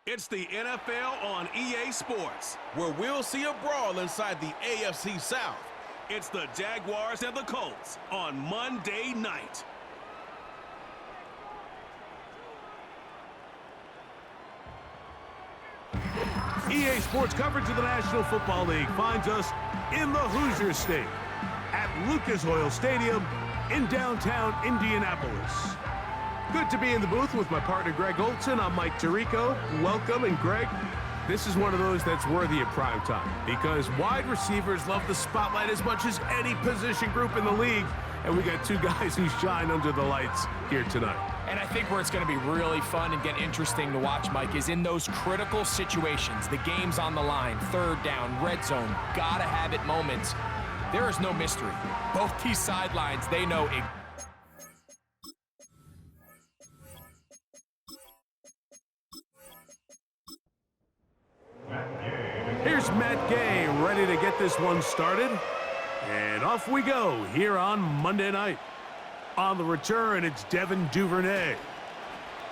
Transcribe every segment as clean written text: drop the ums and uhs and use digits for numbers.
It's the NFL on EA Sports, where we'll see a brawl inside the AFC South. It's the Jaguars and the Colts on Monday night. EA Sports coverage of the National Football League finds us in the Hoosier State at Lucas Oil Stadium in downtown Indianapolis. Good to be in the booth with my partner Greg Olson. I'm Mike Tirico. Welcome, and Greg, this is one of those that's worthy of prime time because wide receivers love the spotlight as much as any position group in the league, and we got two guys who shine under the lights here tonight. And I think where it's going to be really fun and get interesting to watch, Mike, is in those critical situations. The game's on the line, third down, red zone, gotta have it moments. There is no mystery. Both these sidelines, they know it. Here's Matt Gay ready to get this one started. And off we go here on Monday night. On the return, it's Devin Duvernay.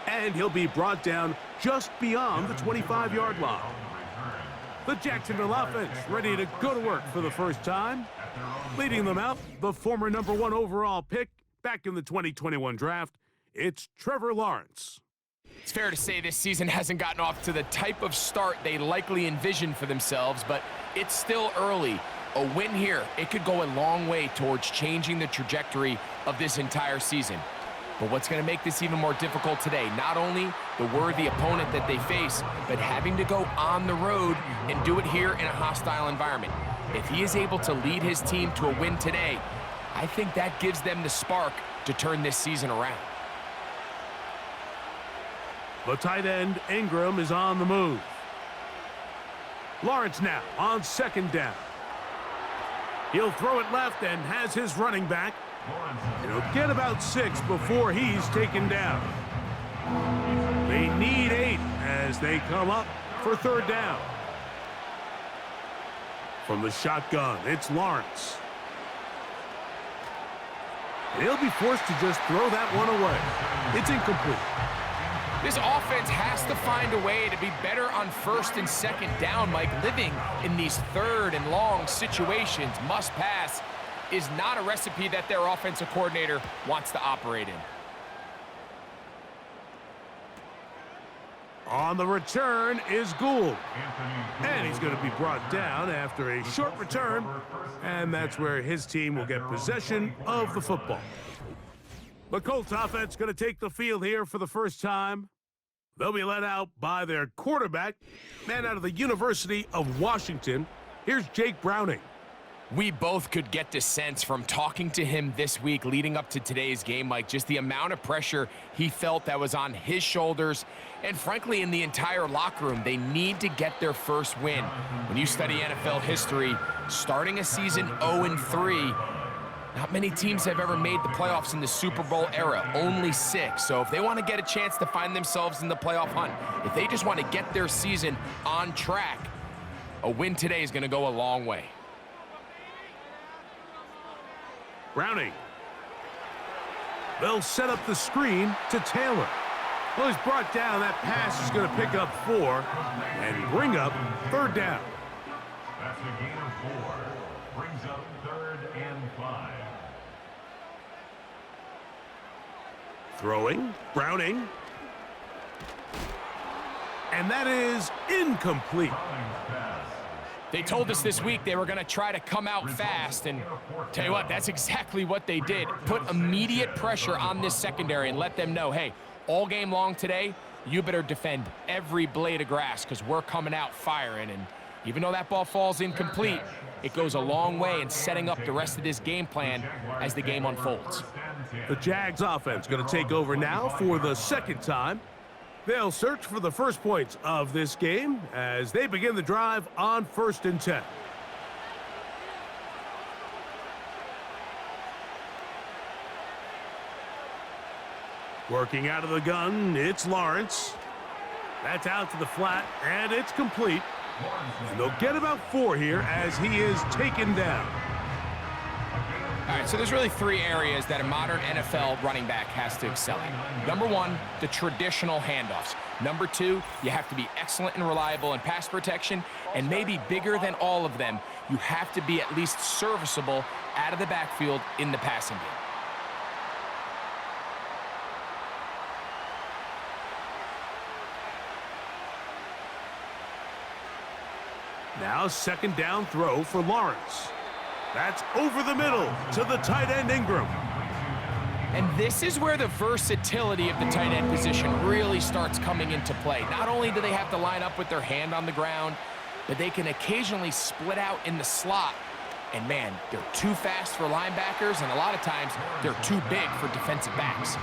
And he'll be brought down just beyond the 25-yard line. The Jacksonville offense ready to go to work for the first time. Leading them out, the former #1 overall pick back in the 2021 draft, it's Trevor Lawrence. It's fair to say this season hasn't gotten off to the type of start they likely envisioned for themselves, but it's still early. A win here, it could go a long way towards changing the trajectory of this entire season. But what's going to make this even more difficult today, not only the worthy opponent that they face, but having to go on the road and do it here in a hostile environment. If he is able to lead his team to a win today, I think that gives them the spark to turn this season around. The tight end, Ingram, is on the move. Lawrence now on second down. He'll throw it left and has his running back. He'll get about 6 before he's taken down. They need 8 as they come up for third down. From the shotgun, it's Lawrence. He'll be forced to just throw that one away. It's incomplete. This offense has to find a way to be better on first and second down, Mike. Living in these third and long situations, must pass, is not a recipe that their offensive coordinator wants to operate in. On the return is Gould. And he's going to be brought down after a short return, and that's where his team will get possession of the football. The Colts offense going to take the field here for the first time. They'll be led out by their quarterback, man out of the University of Washington. Here's Jake Browning. We both could get the sense from talking to him this week leading up to today's game, Mike, just the amount of pressure he felt that was on his shoulders and, frankly, in the entire locker room. They need to get their first win. When you study NFL history, starting a season 0-3, not many teams have ever made the playoffs in the Super Bowl era, only 6. So if they want to get a chance to find themselves in the playoff hunt, if they just want to get their season on track, a win today is going to go a long way. Browning. They'll set up the screen to Taylor. Well, he's brought down. That pass is going to pick up 4 and bring up third down. That's a gain of 4. Brings up 3rd and 5. Throwing, Browning. And that is incomplete. They told us this week they were going to try to come out fast, and tell you what, that's exactly what they did. Put immediate pressure on this secondary and let them know, hey, all game long today, you better defend every blade of grass because we're coming out firing. And even though that ball falls incomplete, it goes a long way in setting up the rest of this game plan as the game unfolds. The Jags offense going to take over now for the second time. They'll search for the first points of this game as they begin the drive on 1st and 10. Working out of the gun, it's Lawrence. That's out to the flat, and it's complete. And they'll get about 4 here as he is taken down. All right, so there's really three areas that a modern NFL running back has to excel in. Number one, the traditional handoffs. Number two, you have to be excellent and reliable in pass protection. And maybe bigger than all of them, you have to be at least serviceable out of the backfield in the passing game. Now second down throw for Lawrence. That's over the middle to the tight end Ingram. And this is where the versatility of the tight end position really starts coming into play. Not only do they have to line up with their hand on the ground, but they can occasionally split out in the slot. And man, they're too fast for linebackers, and a lot of times they're too big for defensive backs.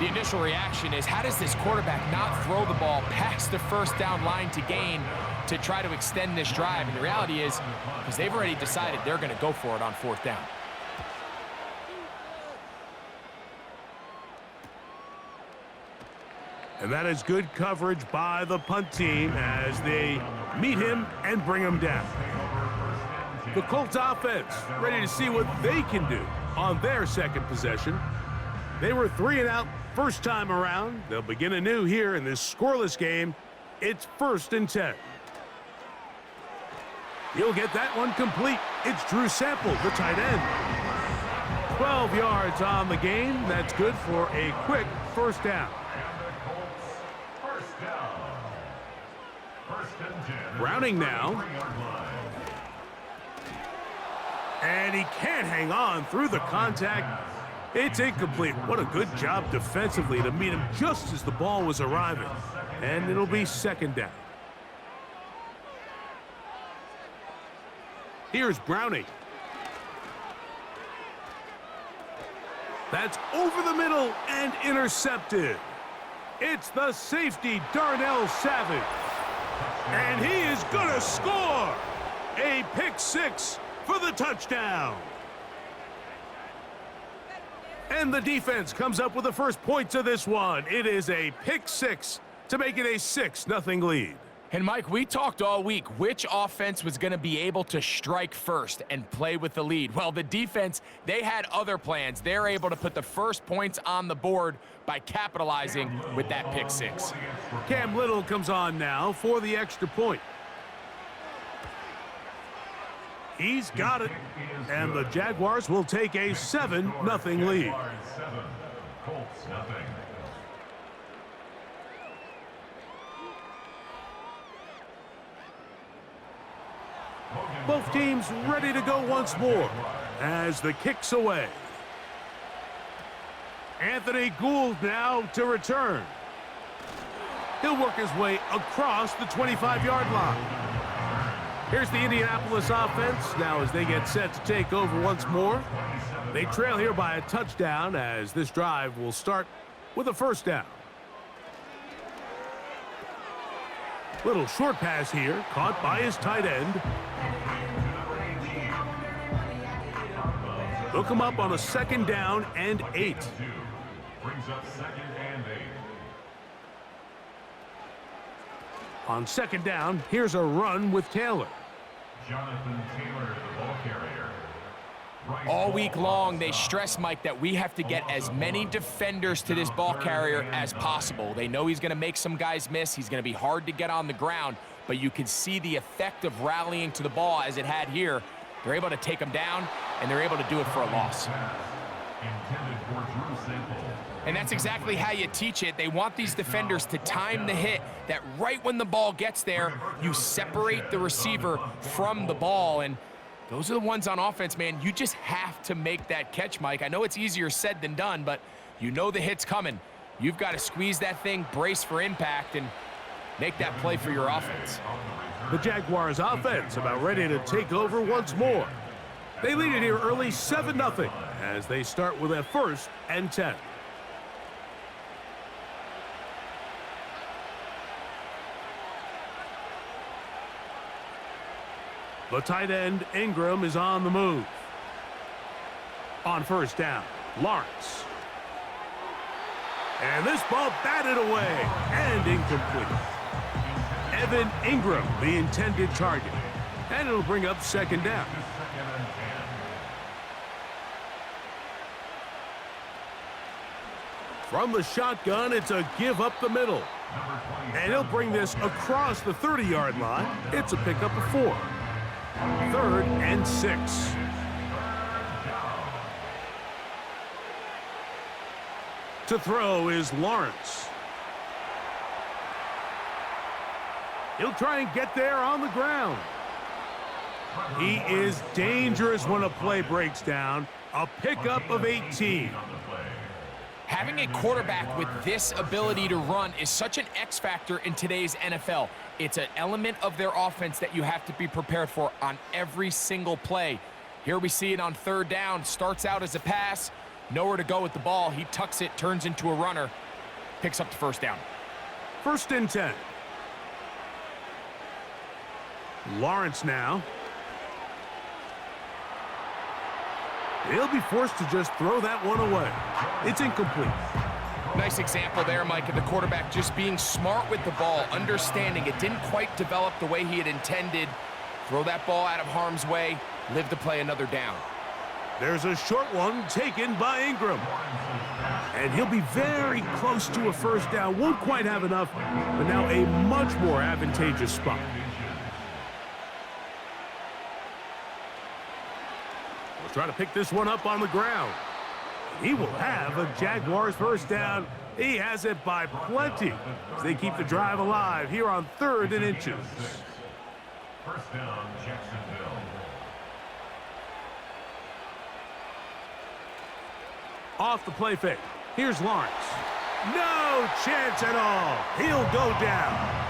The initial reaction is, how does this quarterback not throw the ball past the first down line to gain to try to extend this drive? And the reality is, because they've already decided they're going to go for it on fourth down. And that is good coverage by the punt team as they meet him and bring him down. The Colts offense ready to see what they can do on their second possession. They were 3 and out first time around. They'll begin anew here in this scoreless game. It's 1st and 10. He'll get that one complete. It's Drew Sample, the tight end. 12 yards on the game. That's good for a quick first down. Browning now. And he can't hang on through the contact. It's incomplete. What a good job defensively to meet him just as the ball was arriving. And it'll be second down. Here's Browning. That's over the middle and intercepted. It's the safety, Darnell Savage. And he is going to score. A pick six for the touchdown. And the defense comes up with the first points of this one. It is a pick six to make it a 6-0 lead. And Mike, we talked all week which offense was going to be able to strike first and play with the lead. Well, the defense, they had other plans. They're able to put the first points on the board by capitalizing with that pick six. Cam Little comes on now for the extra point. He's got it. And the Jaguars will take a 7-0 lead. Colts nothing. Both teams ready to go once more as the kick's away. Anthony Gould now to return. He'll work his way across the 25-yard line. Here's the Indianapolis offense now as they get set to take over once more. They trail here by a touchdown as this drive will start with a first down. Little short pass here, caught by his tight end. They'll come up on a 2nd down and 8. Brings up 2nd and 8. On 2nd down, here's a run with Taylor. Jonathan Taylor, the ball carrier. All week long, they stress, Mike, that we have to get as many defenders to this ball carrier as possible. They know he's going to make some guys miss. He's going to be hard to get on the ground, but you can see the effect of rallying to the ball as it had here. They're able to take him down, and they're able to do it for a loss. Intended for Drew Sample. And that's exactly how you teach it. They want these defenders to time the hit, that right when the ball gets there, you separate the receiver from the ball. And those are the ones on offense, man. You just have to make that catch, Mike. I know it's easier said than done, but you know the hit's coming. You've got to squeeze that thing, brace for impact, and make that play for your offense. The Jaguars offense about ready to take over once more. They lead it here early 7-0 as they start with a 1st and 10. The tight end, Ingram, is on the move. On 1st down, Lawrence. And this ball batted away and incomplete. Evan Ingram, the intended target. And it'll bring up 2nd down. From the shotgun, it's a give up the middle. And he'll bring this across the 30-yard line. It's a pickup of 4. 3rd and 6. To throw is Lawrence. He'll try and get there on the ground. He is dangerous when a play breaks down. A pickup of 18. Having a quarterback with this ability to run is such an X factor in today's NFL. It's an element of their offense that you have to be prepared for on every single play. Here we see it on 3rd down. Starts out as a pass. Nowhere to go with the ball. He tucks it, turns into a runner. Picks up the 1st down. 1st and 10. Lawrence now. He'll be forced to just throw that one away. It's incomplete. Nice example there, Mike, of the quarterback just being smart with the ball, understanding it didn't quite develop the way he had intended. Throw that ball out of harm's way, live to play another down. There's a short one taken by Ingram. And he'll be very close to a 1st down. Won't quite have enough, but now a much more advantageous spot. We'll try to pick this one up on the ground. He will have a Jaguars 1st down. He has it by plenty as they keep the drive alive here on 3rd and inches. 1st down, Jacksonville. Off the play fake. Here's Lawrence. No chance at all. He'll go down.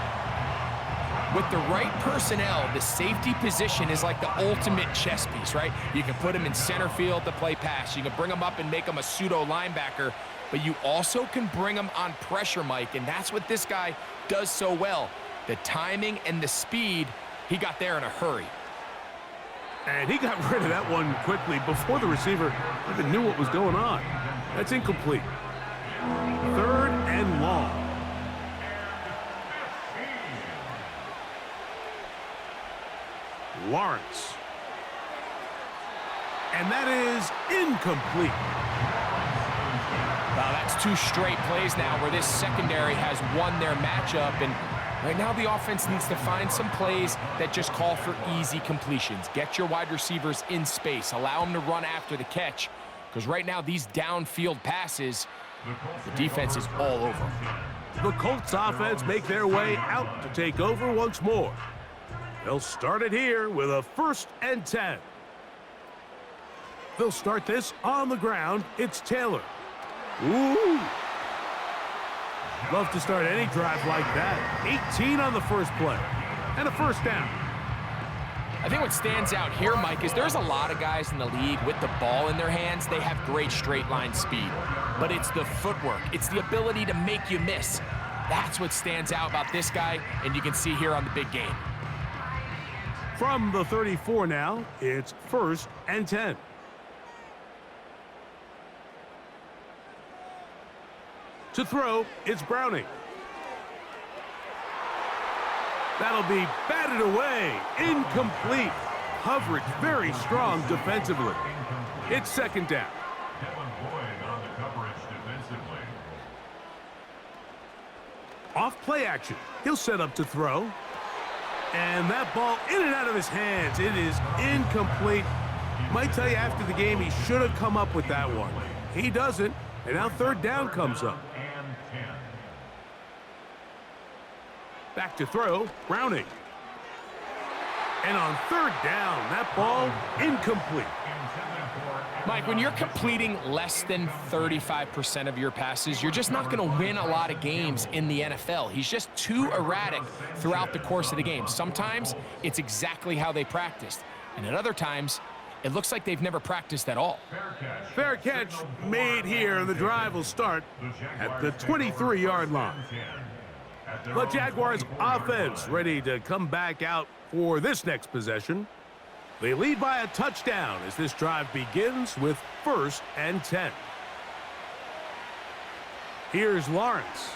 With the right personnel, the safety position is like the ultimate chess piece, right? You can put him in center field to play pass. You can bring him up and make him a pseudo linebacker, but you also can bring him on pressure, Mike, and that's what this guy does so well. The timing and the speed, he got there in a hurry. And he got rid of that one quickly before the receiver even knew what was going on. That's incomplete. 3rd and long. Lawrence. And that is incomplete. Wow, that's 2 straight plays now where this secondary has won their matchup, and right now the offense needs to find some plays that just call for easy completions. Get your wide receivers in space. Allow them to run after the catch, because right now these downfield passes, the defense is all over. The Colts offense make their way out to take over once more. They'll start it here with a 1st and 10. They'll start this on the ground. It's Taylor. Ooh. Love to start any drive like that. 18 on the 1st play. And a 1st down. I think what stands out here, Mike, is there's a lot of guys in the league with the ball in their hands. They have great straight line speed. But it's the footwork. It's the ability to make you miss. That's what stands out about this guy, and you can see here on the big game. From the 34 now, it's 1st and 10. To throw, it's Browning. That'll be batted away. Incomplete. Coverage very strong defensively. It's 2nd down. On the coverage defensively. Off play action. He'll set up to throw. And that ball in and out of his hands. It is incomplete. Might tell you after the game he should have come up with that one. He doesn't. And now 3rd down comes up. Back to throw, Browning. And on 3rd down, that ball incomplete. Mike, when you're completing less than 35% of your passes, you're just not going to win a lot of games in the NFL. He's just too erratic throughout the course of the game. Sometimes it's exactly how they practiced, and at other times it looks like they've never practiced at all. Fair catch made here, and the drive will start at the 23-yard line. The Jaguars offense ready to come back out for this next possession. They lead by a touchdown as this drive begins with 1st and 10. Here's Lawrence.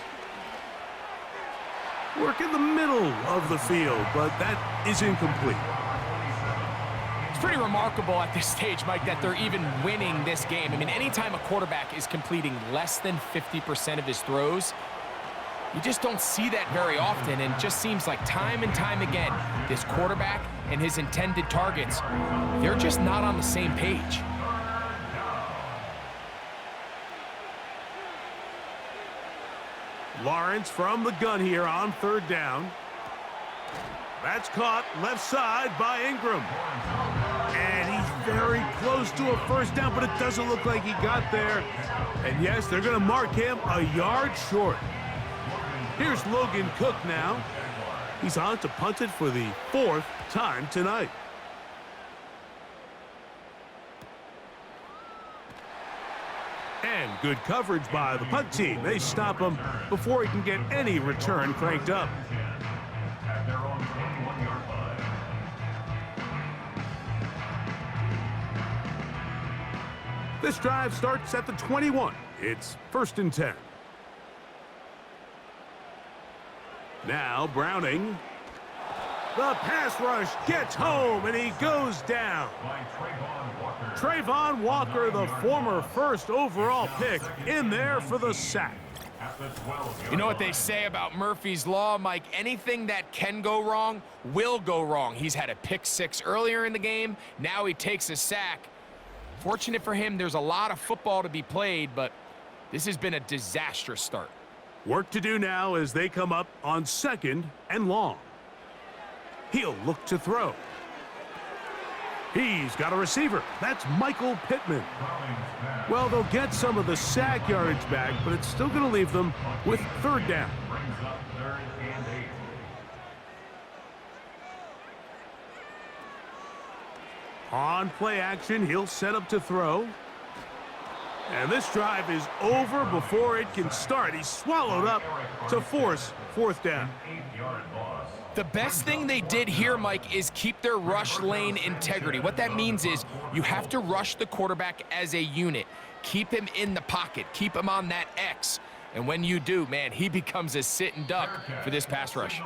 Work in the middle of the field, but that is incomplete. pretty remarkable at this stage, Mike, that they're even winning this game. I mean, anytime a quarterback is completing less than 50% of his throws, you just don't see that very often, and it just seems like time and time again, this quarterback and his intended targets, they're just not on the same page. Lawrence from the gun here on third down. That's caught left side by Ingram. And he's very close to a first down, but it doesn't look like he got there. And yes, they're going to mark him a yard short. Here's Logan Cook now. He's on to punt it for the 4th time tonight. And good coverage by the punt team. They stop him before he can get any return cranked up. At their own 21-yard line. This drive starts at the 21. It's 1st and 10. Now Browning. The pass rush gets home, and he goes down. By Trayvon Walker. Trayvon Walker, the former 1st overall pick, in there for the sack. At the 12-yard You know what they say about Murphy's Law, Mike? Anything that can go wrong will go wrong. He's had a pick 6 earlier in the game. Now he takes a sack. Fortunate for him, there's a lot of football to be played, but this has been a disastrous start. Work to do now as they come up on 2nd and long. He'll look to throw. He's got a receiver. That's Michael Pittman. Well, they'll get some of the sack yardage back, but it's still going to leave them with 3rd down. brings up 3rd and 8. On play action, he'll set up to throw. And this drive is over before it can start. He's swallowed up to force 4th down. 8-yard loss. The best thing they did here, Mike, is keep their rush lane integrity. What that means is you have to rush the quarterback as a unit. Keep him in the pocket. Keep him on that X. And when you do, man, he becomes a sitting duck for this pass rush.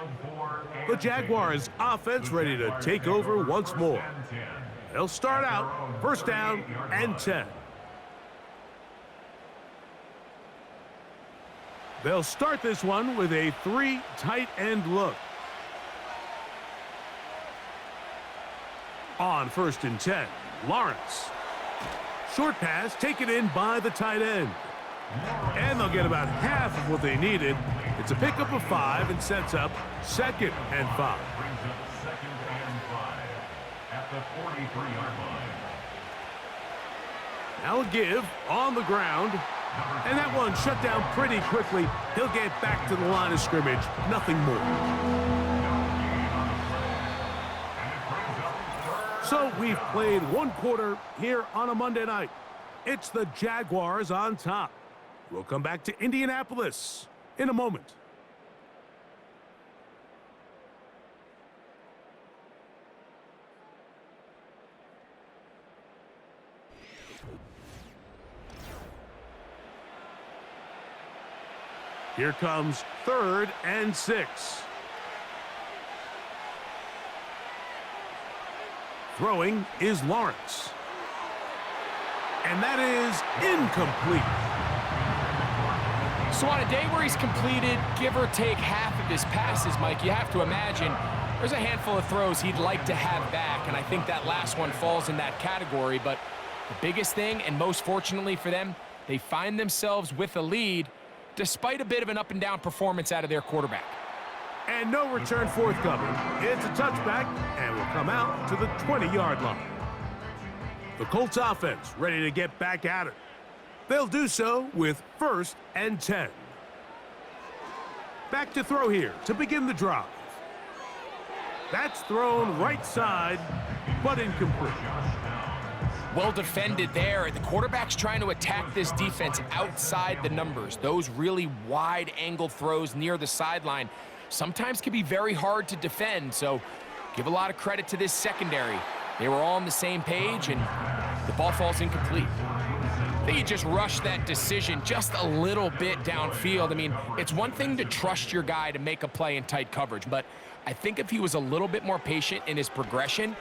The Jaguars offense ready to take over once more. They'll start out 1st down and 10. They'll start this one with a 3 tight end look. On 1st and 10, Lawrence. Short pass taken in by the tight end. And they'll get about half of what they needed. It's a pickup of 5 and sets up 2nd and 5. Brings up 2nd and 5 at the 43-yard line. Now a give on the ground. And that one shut down pretty quickly. He'll get back to the line of scrimmage. Nothing more. So we've played 1 quarter here on a Monday night. It's the Jaguars on top. We'll come back to Indianapolis in a moment. Here comes 3rd and 6. Throwing is Lawrence. And that is incomplete. So on a day where he's completed, give or take half of his passes, Mike, you have to imagine there's a handful of throws he'd like to have back, and I think that last one falls in that category. But the biggest thing, and most fortunately for them, they find themselves with a lead despite a bit of an up-and-down performance out of their quarterback. And no return forthcoming. It's a touchback, and will come out to the 20-yard line. The Colts offense ready to get back at it. They'll do so with 1st and 10. Back to throw here to begin the drive. That's thrown right side, but incomplete. Well defended there. The quarterback's trying to attack this defense outside the numbers. Those really wide angle throws near the sideline sometimes can be very hard to defend, so give a lot of credit to this secondary. They were all on the same page, and the ball falls incomplete. I think you just rushed that decision just a little bit downfield. I mean, it's one thing to trust your guy to make a play in tight coverage, but I think if he was a little bit more patient in his progression,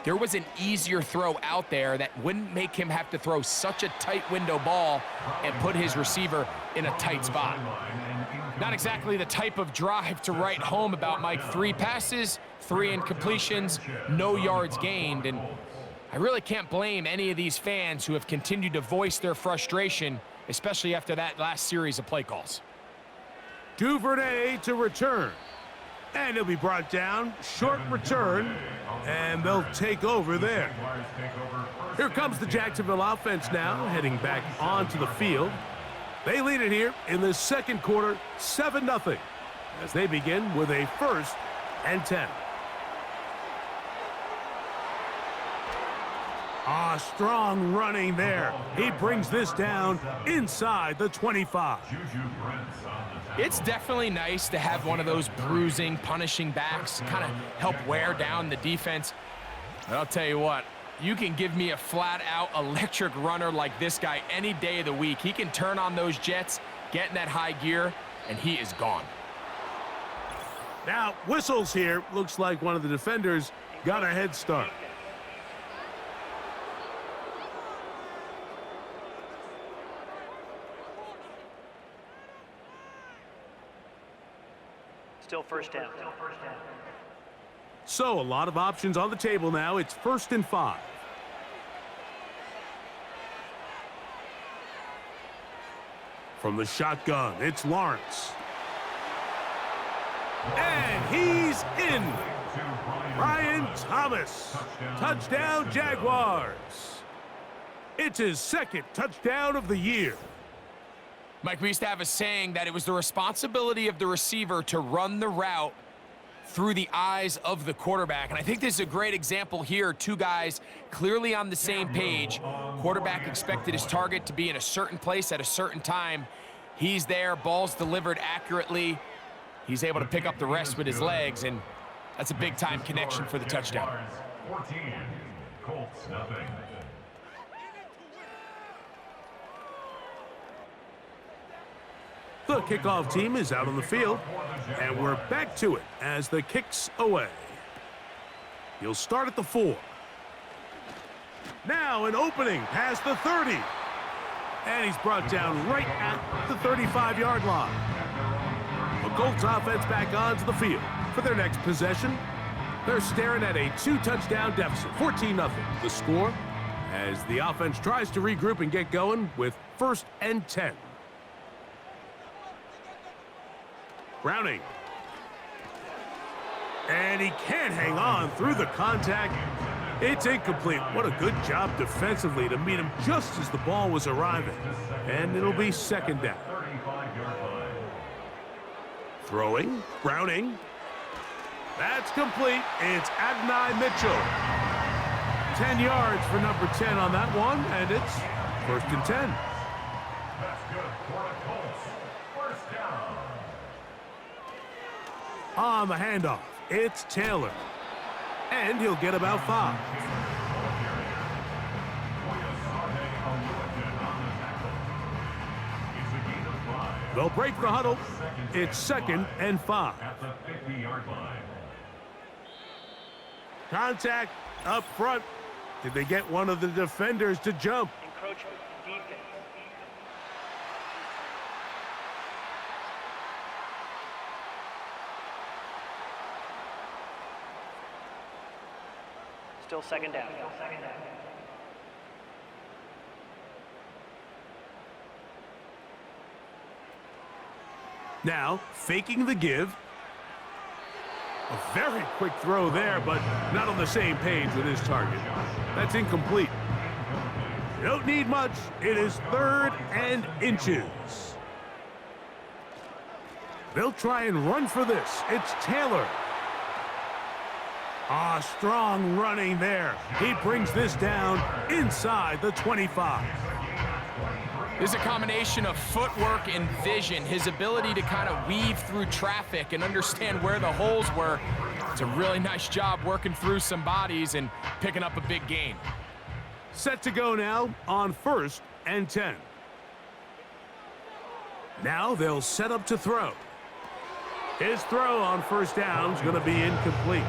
there was an easier throw out there that wouldn't make him have to throw such a tight window ball and put his receiver in a tight spot. Not exactly the type of drive to write home about, Mike. 3 passes, 3 incompletions, no yards gained. And I really can't blame any of these fans who have continued to voice their frustration, especially after that last series of play calls. Duvernay to return. And he'll be brought down. Short return. And they'll take over there. Here comes the Jacksonville offense now, heading back onto the field. They lead it here in the second quarter, 7-0, as they begin with a 1st and 10. Strong running there. He brings this down inside the 25. It's definitely nice to have one of those bruising, punishing backs kind of help wear down the defense. But I'll tell you what, you can give me a flat-out electric runner like this guy any day of the week. He can turn on those jets, get in that high gear, and he is gone. Now, whistles here. Looks like one of the defenders got a head start. Still first down. So, a lot of options on the table now. It's 1st and 5. From the shotgun, it's Lawrence. And he's in. Brian Thomas. Touchdown, Jaguars. It's his 2nd touchdown of the year. Mike, we used to have a saying that it was the responsibility of the receiver to run the route through the eyes of the quarterback. And I think this is a great example here. 2 guys clearly on the same page. Quarterback expected his target to be in a certain place at a certain time. He's there, ball's delivered accurately. He's able to pick up the rest with his legs, and that's a big-time connection for the touchdown. 14, Colts nothing. The kickoff team is out on the field, and we're back to it as the kick's away. He'll start at the 4. Now an opening past the 30. And he's brought down right at the 35-yard line. The Colts offense back onto the field for their next possession. They're staring at a 2-touchdown deficit, 14-0. The score as the offense tries to regroup and get going with 1st and 10. Browning. And he can't hang on through the contact. It's incomplete. What a good job defensively to meet him just as the ball was arriving. And it'll be 2nd down. Throwing. Browning. That's complete. It's Adonai Mitchell. 10 yards for number 10 on that one, and it's 1st and 10. That's good for the Colts. First down. On the handoff, it's Taylor. And he'll get about 5. They'll break the huddle. It's 2nd and 5. At the 50-yard line. Contact up front. Did they get one of the defenders to jump? Encroachment, defense. Still 2nd down. Now, faking the give. A very quick throw there, but not on the same page with his target. That's incomplete. You don't need much. It is 3rd and inches. They'll try and run for this. It's Taylor. Strong running there. He brings this down inside the 25. There's a combination of footwork and vision, his ability to kind of weave through traffic and understand where the holes were. It's a really nice job working through some bodies and picking up a big gain. Set to go now on 1st and 10. Now they'll set up to throw. His throw on 1st down is going to be incomplete.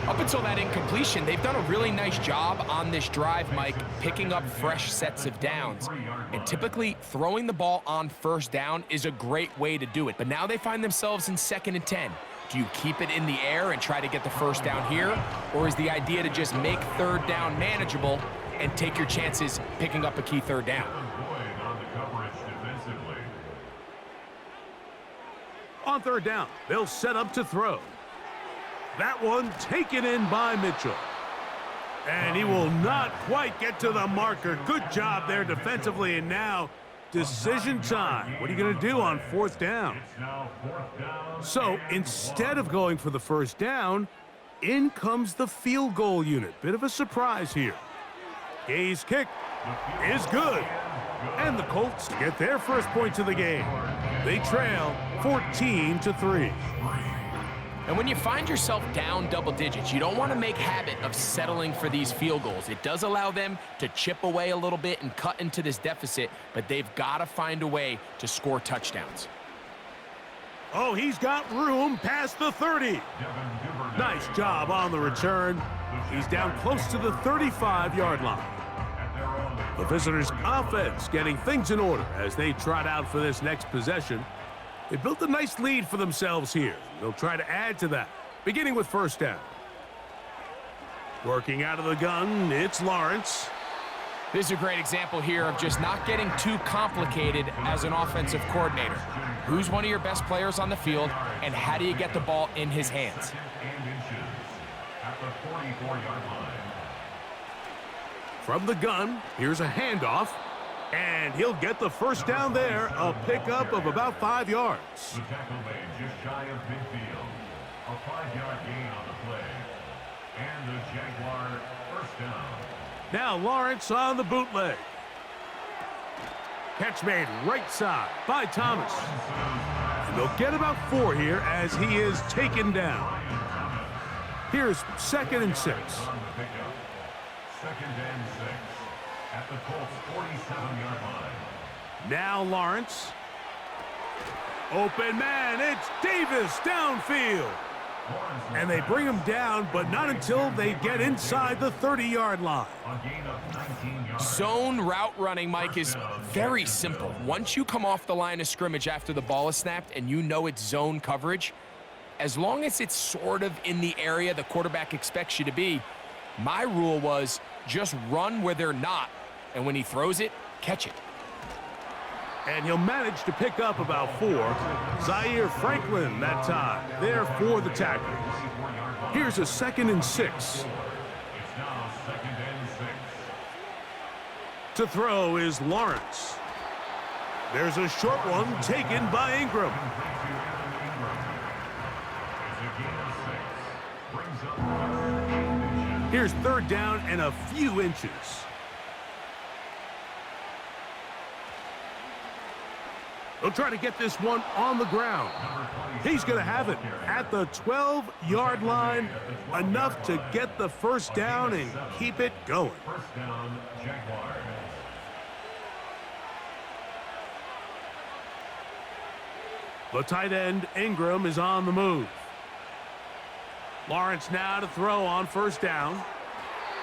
Up until that incompletion, they've done a really nice job on this drive, Mike, picking up fresh sets of downs. And typically, throwing the ball on first down is a great way to do it. But now they find themselves in 2nd and 10. Do you keep it in the air and try to get the first down here? Or is the idea to just make 3rd down manageable and take your chances picking up a key 3rd down? On 3rd down, they'll set up to throw. That one taken in by Mitchell. And he will not quite get to the marker. Good job there defensively, and now decision time. What are you going to do on 4th down? So instead of going for the first down, in comes the field goal unit. Bit of a surprise here. Gay's kick is good. And the Colts get their first points of the game. They trail 14-3. And when you find yourself down double digits, you don't want to make habit of settling for these field goals. It does allow them to chip away a little bit and cut into this deficit, but they've got to find a way to score touchdowns. Oh, he's got room past the 30. Nice job on the return. He's down close to the 35-yard line. The visitors' offense getting things in order as they trot out for this next possession. They built a nice lead for themselves here. They'll try to add to that, beginning with first down. Working out of the gun, it's Lawrence. This is a great example here of just not getting too complicated as an offensive coordinator. Who's one of your best players on the field, and how do you get the ball in his hands? From the gun, here's a handoff, and he'll get the first down there, a pickup of about 5 yards. The tackle made just shy of midfield. A 5-yard gain on the play. And the Jaguar first down. Now Lawrence on the bootleg. Catch made right side by Thomas. And they'll get about 4 here as he is taken down. Here's 2nd and 6. 2nd and 6 at the Colts 47-yard line. Now Lawrence. Open man, it's Davis downfield. And they bring him down, but not until they get inside the 30-yard line. A gain of 19 yards. Zone route running, Mike, is very simple. Once you come off the line of scrimmage after the ball is snapped and you know it's zone coverage, as long as it's sort of in the area the quarterback expects you to be, my rule was just run where they're not, and when he throws it, catch it. And he'll manage to pick up about 4. Zaire Franklin that time, there for the tackle. Here's a 2nd and 6. It's now 2nd and 6. To throw is Lawrence. There's a short one taken by Ingram. Here's 3rd down and a few inches. They'll try to get this one on the ground. He's going to have it at the 12-yard line, enough to get the first down and keep it going. First down, Jaguars. The tight end, Ingram, is on the move. Lawrence now to throw on first down.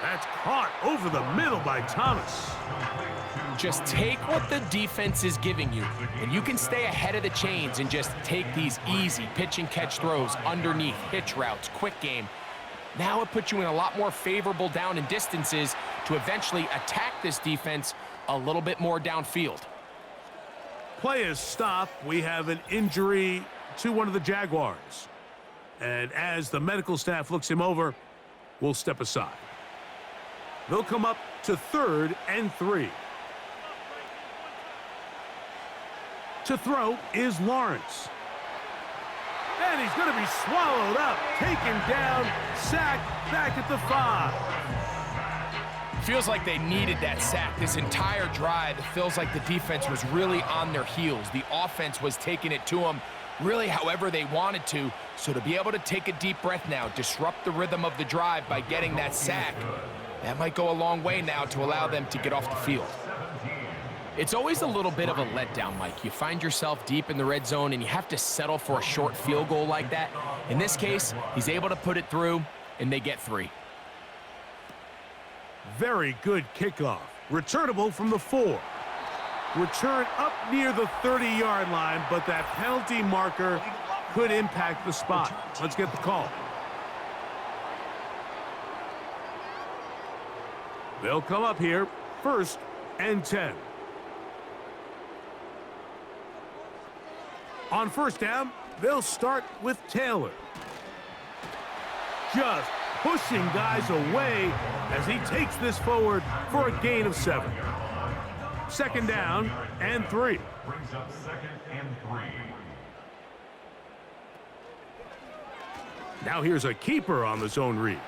That's caught over the middle by Thomas. Just take what the defense is giving you, and you can stay ahead of the chains and just take these easy pitch and catch throws underneath, hitch routes, quick game. Now it puts you in a lot more favorable down and distances to eventually attack this defense a little bit more downfield. Play is stopped. We have an injury to one of the Jaguars. And as the medical staff looks him over, we'll step aside. They'll come up to 3rd and 3. To throw is Lawrence. And he's going to be swallowed up, taken down, sacked back at the 5. Feels like they needed that sack this entire drive. It feels like the defense was really on their heels. The offense was taking it to them really however they wanted to. So to be able to take a deep breath now, disrupt the rhythm of the drive by getting that sack, that might go a long way now to allow them to get off the field. It's always a little bit of a letdown, Mike. You find yourself deep in the red zone and you have to settle for a short field goal like that. In this case, he's able to put it through, and they get 3. Very good kickoff. Returnable from the 4. Return up near the 30-yard line, but that penalty marker could impact the spot. Let's get the call. They'll come up here, 1st and 10. On 1st down, they'll start with Taylor. Just pushing guys away as he takes this forward for a gain of 7. 2nd down and 3. Brings up 2nd and 3. Now here's a keeper on the zone read.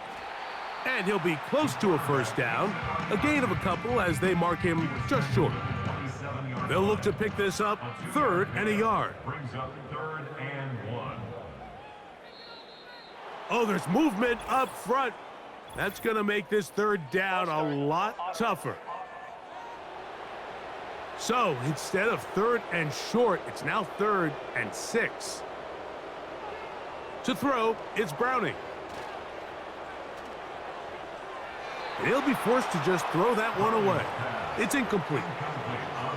And he'll be close to a 1st down. A gain of a couple as they mark him just short. They'll look to pick this up 3rd and a yard. Brings up 3rd and 1. Oh, there's movement up front. That's going to make this 3rd down a lot tougher. So instead of 3rd and short, it's now 3rd and 6. To throw, it's Browning. And he'll be forced to just throw that one away. It's incomplete.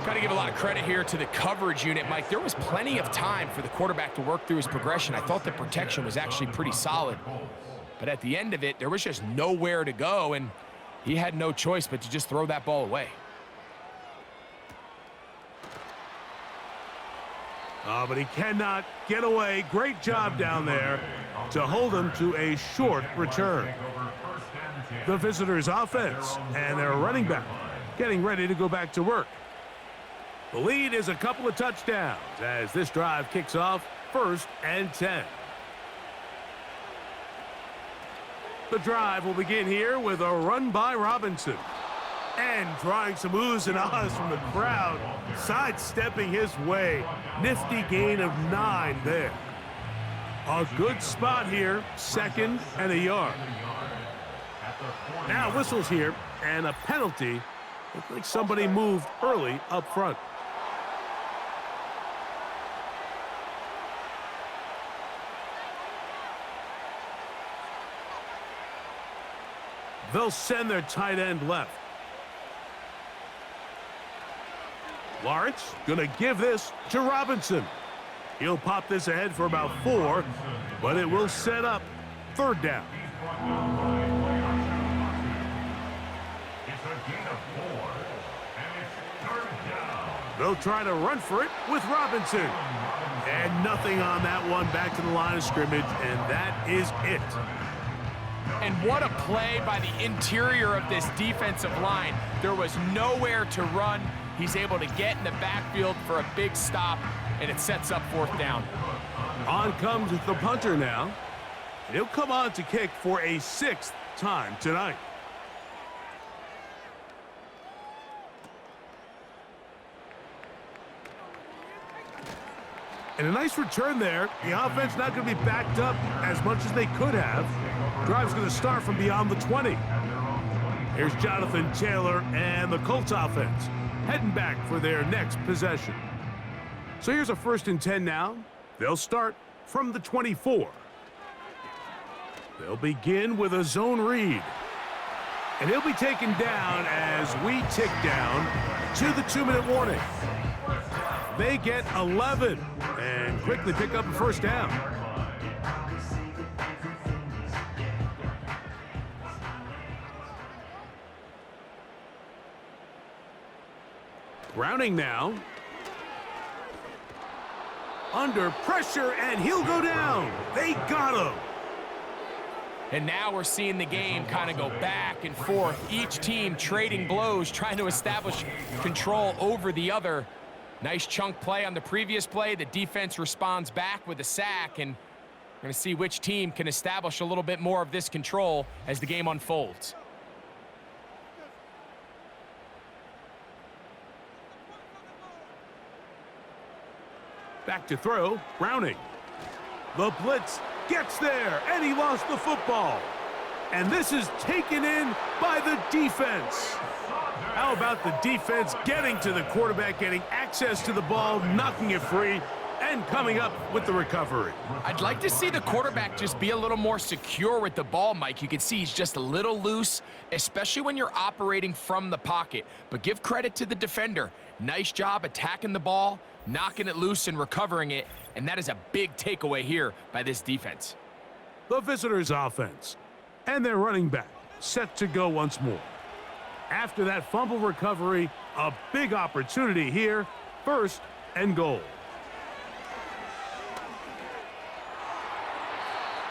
Got to give a lot of credit here to the coverage unit, Mike. There was plenty of time for the quarterback to work through his progression. I thought the protection was actually pretty solid. But at the end of it, there was just nowhere to go, and he had no choice but to just throw that ball away. Oh, but he cannot get away. Great job down there to hold him to a short return. The visitors' offense and their running back getting ready to go back to work. The lead is a couple of touchdowns as this drive kicks off 1st and 10. The drive will begin here with a run by Robinson. And drawing some oohs and ahs from the crowd, sidestepping his way. Nifty gain of 9 there. A good spot here, 2nd and a yard. Now whistles here, and a penalty. Looks like somebody moved early up front. They'll send their tight end left. Lawrence gonna give this to Robinson. He'll pop this ahead for about 4, but it will set up 3rd down. It's a gain of 4, and it's 3rd down. They'll try to run for it with Robinson. And nothing on that one, back to the line of scrimmage, and that is it. And what a play by the interior of this defensive line. There was nowhere to run. He's able to get in the backfield for a big stop, and it sets up 4th down. On comes the punter now. He'll come on to kick for a 6th time tonight. And a nice return there. The offense not going to be backed up as much as they could have. Drive's going to start from beyond the 20. Here's Jonathan Taylor and the Colts offense heading back for their next possession. So here's a 1st and 10 now. They'll start from the 24. They'll begin with a zone read. And he'll be taken down as we tick down to the 2-minute warning. They get 11 and quickly pick up a 1st down. Browning now. Under pressure, and he'll go down. They got him. And now we're seeing the game kind of go back and forth. Each team trading blows, trying to establish control over the other. Nice chunk play on the previous play. The defense responds back with a sack, and we're going to see which team can establish a little bit more of this control as the game unfolds. Back to throw, Browning. The blitz gets there, and he lost the football. And this is taken in by the defense. How about the defense getting to the quarterback, getting access to the ball, knocking it free, And coming up with the recovery. I'd like to see the quarterback just be a little more secure with the ball, Mike. You can see he's just a little loose, especially when you're operating from the pocket. But give credit to the defender. Nice job attacking the ball, knocking it loose and recovering it. And that is a big takeaway here by this defense. The visitors' offense. And their running back set to go once more. After that fumble recovery, a big opportunity here. 1st and goal.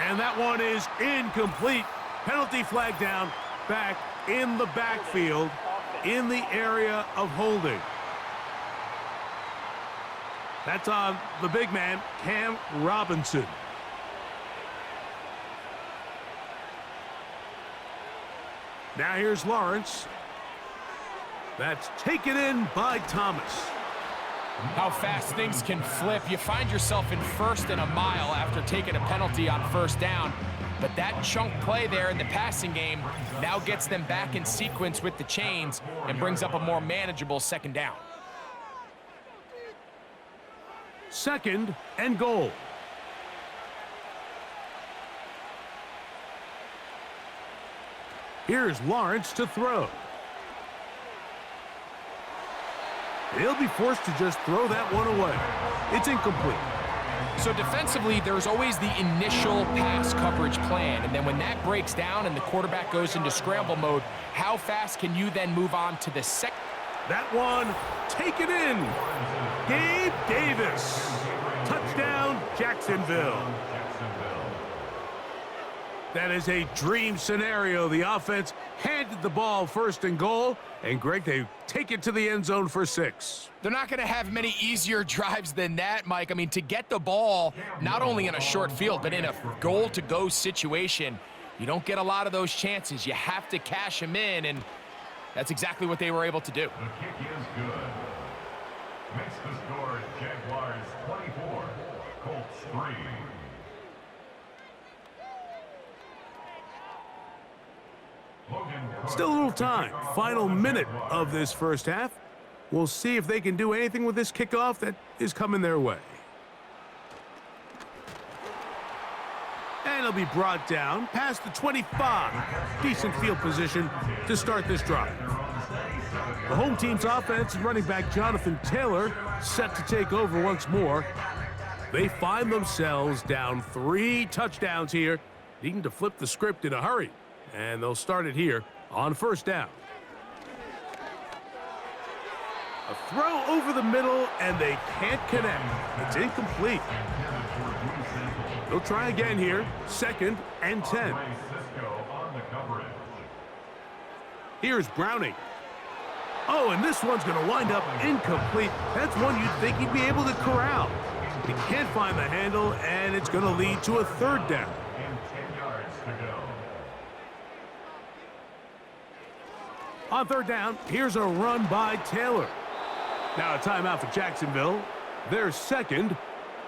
And that one is incomplete. Penalty flag down, back in the backfield, in the area of holding. That's on the big man, Cam Robinson. Now here's Lawrence. That's taken in by Thomas. How fast things can flip. You find yourself in 1st and a mile after taking a penalty on 1st down. But that chunk play there in the passing game now gets them back in sequence with the chains and brings up a more manageable 2nd down. 2nd and goal. Here's Lawrence to throw. He'll be forced to just throw that one away. It's incomplete. So defensively, there's always the initial pass coverage plan, and then when that breaks down and the quarterback goes into scramble mode, how fast can you then move on to the second? That one taken in. Gabe Davis. Touchdown, Jacksonville. That is a dream scenario. The offense handed the ball 1st and goal, and Greg, they take it to the end zone for 6. They're not going to have many easier drives than that, Mike. I mean, to get the ball, not only in a short field, but in a goal-to-go situation, you don't get a lot of those chances. You have to cash them in, and that's exactly what they were able to do. The kick is good. Makes the score Jaguars 24, Colts 3. Still a little time. Final minute of this 1st half. We'll see if they can do anything with this kickoff that is coming their way. And it'll be brought down past the 25. Decent field position to start this drive. The home team's offense and running back Jonathan Taylor set to take over once more. They find themselves down 3 touchdowns here, needing to flip the script in a hurry. And they'll start it here on 1st down. A throw over the middle, and they can't connect. It's incomplete. They'll try again here. 2nd and 10. Here's Browning. Oh, and this one's going to wind up incomplete. That's one you'd think he'd be able to corral. He can't find the handle, and it's going to lead to a 3rd down. On 3rd down, here's a run by Taylor. Now a timeout for Jacksonville. They're 2nd,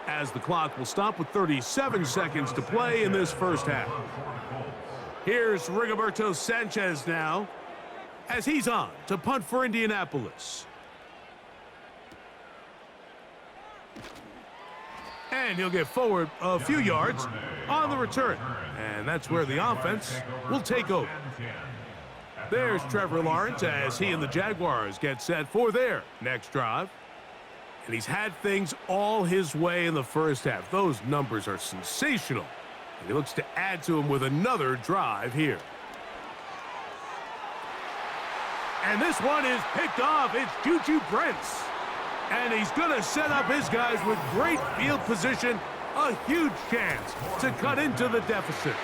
as the clock will stop with 37 seconds to play in this 1st half. Here's Rigoberto Sanchez now, as he's on to punt for Indianapolis. And he'll get forward a few yards on the return. And that's where the offense will take over. There's Trevor Lawrence as he and the Jaguars get set for their next drive. And he's had things all his way in the 1st half. Those numbers are sensational. And he looks to add to them with another drive here. And this one is picked off. It's Juju Brents. And he's going to set up his guys with great field position. A huge chance to cut into the deficit.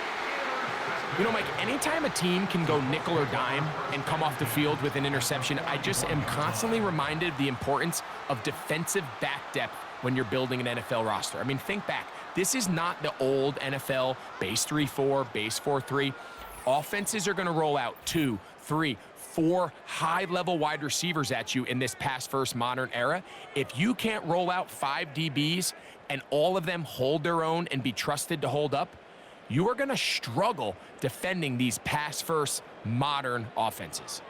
You know, Mike, anytime a team can go nickel or dime and come off the field with an interception, I just am constantly reminded of the importance of defensive back depth when you're building an NFL roster. I mean, think back. This is not the old NFL base 3-4, base 4-3. Offenses are going to roll out 2, 3, 4 high-level wide receivers at you in this pass-first modern era. If you can't roll out 5 DBs and all of them hold their own and be trusted to hold up, you are going to struggle defending these pass-first modern offenses.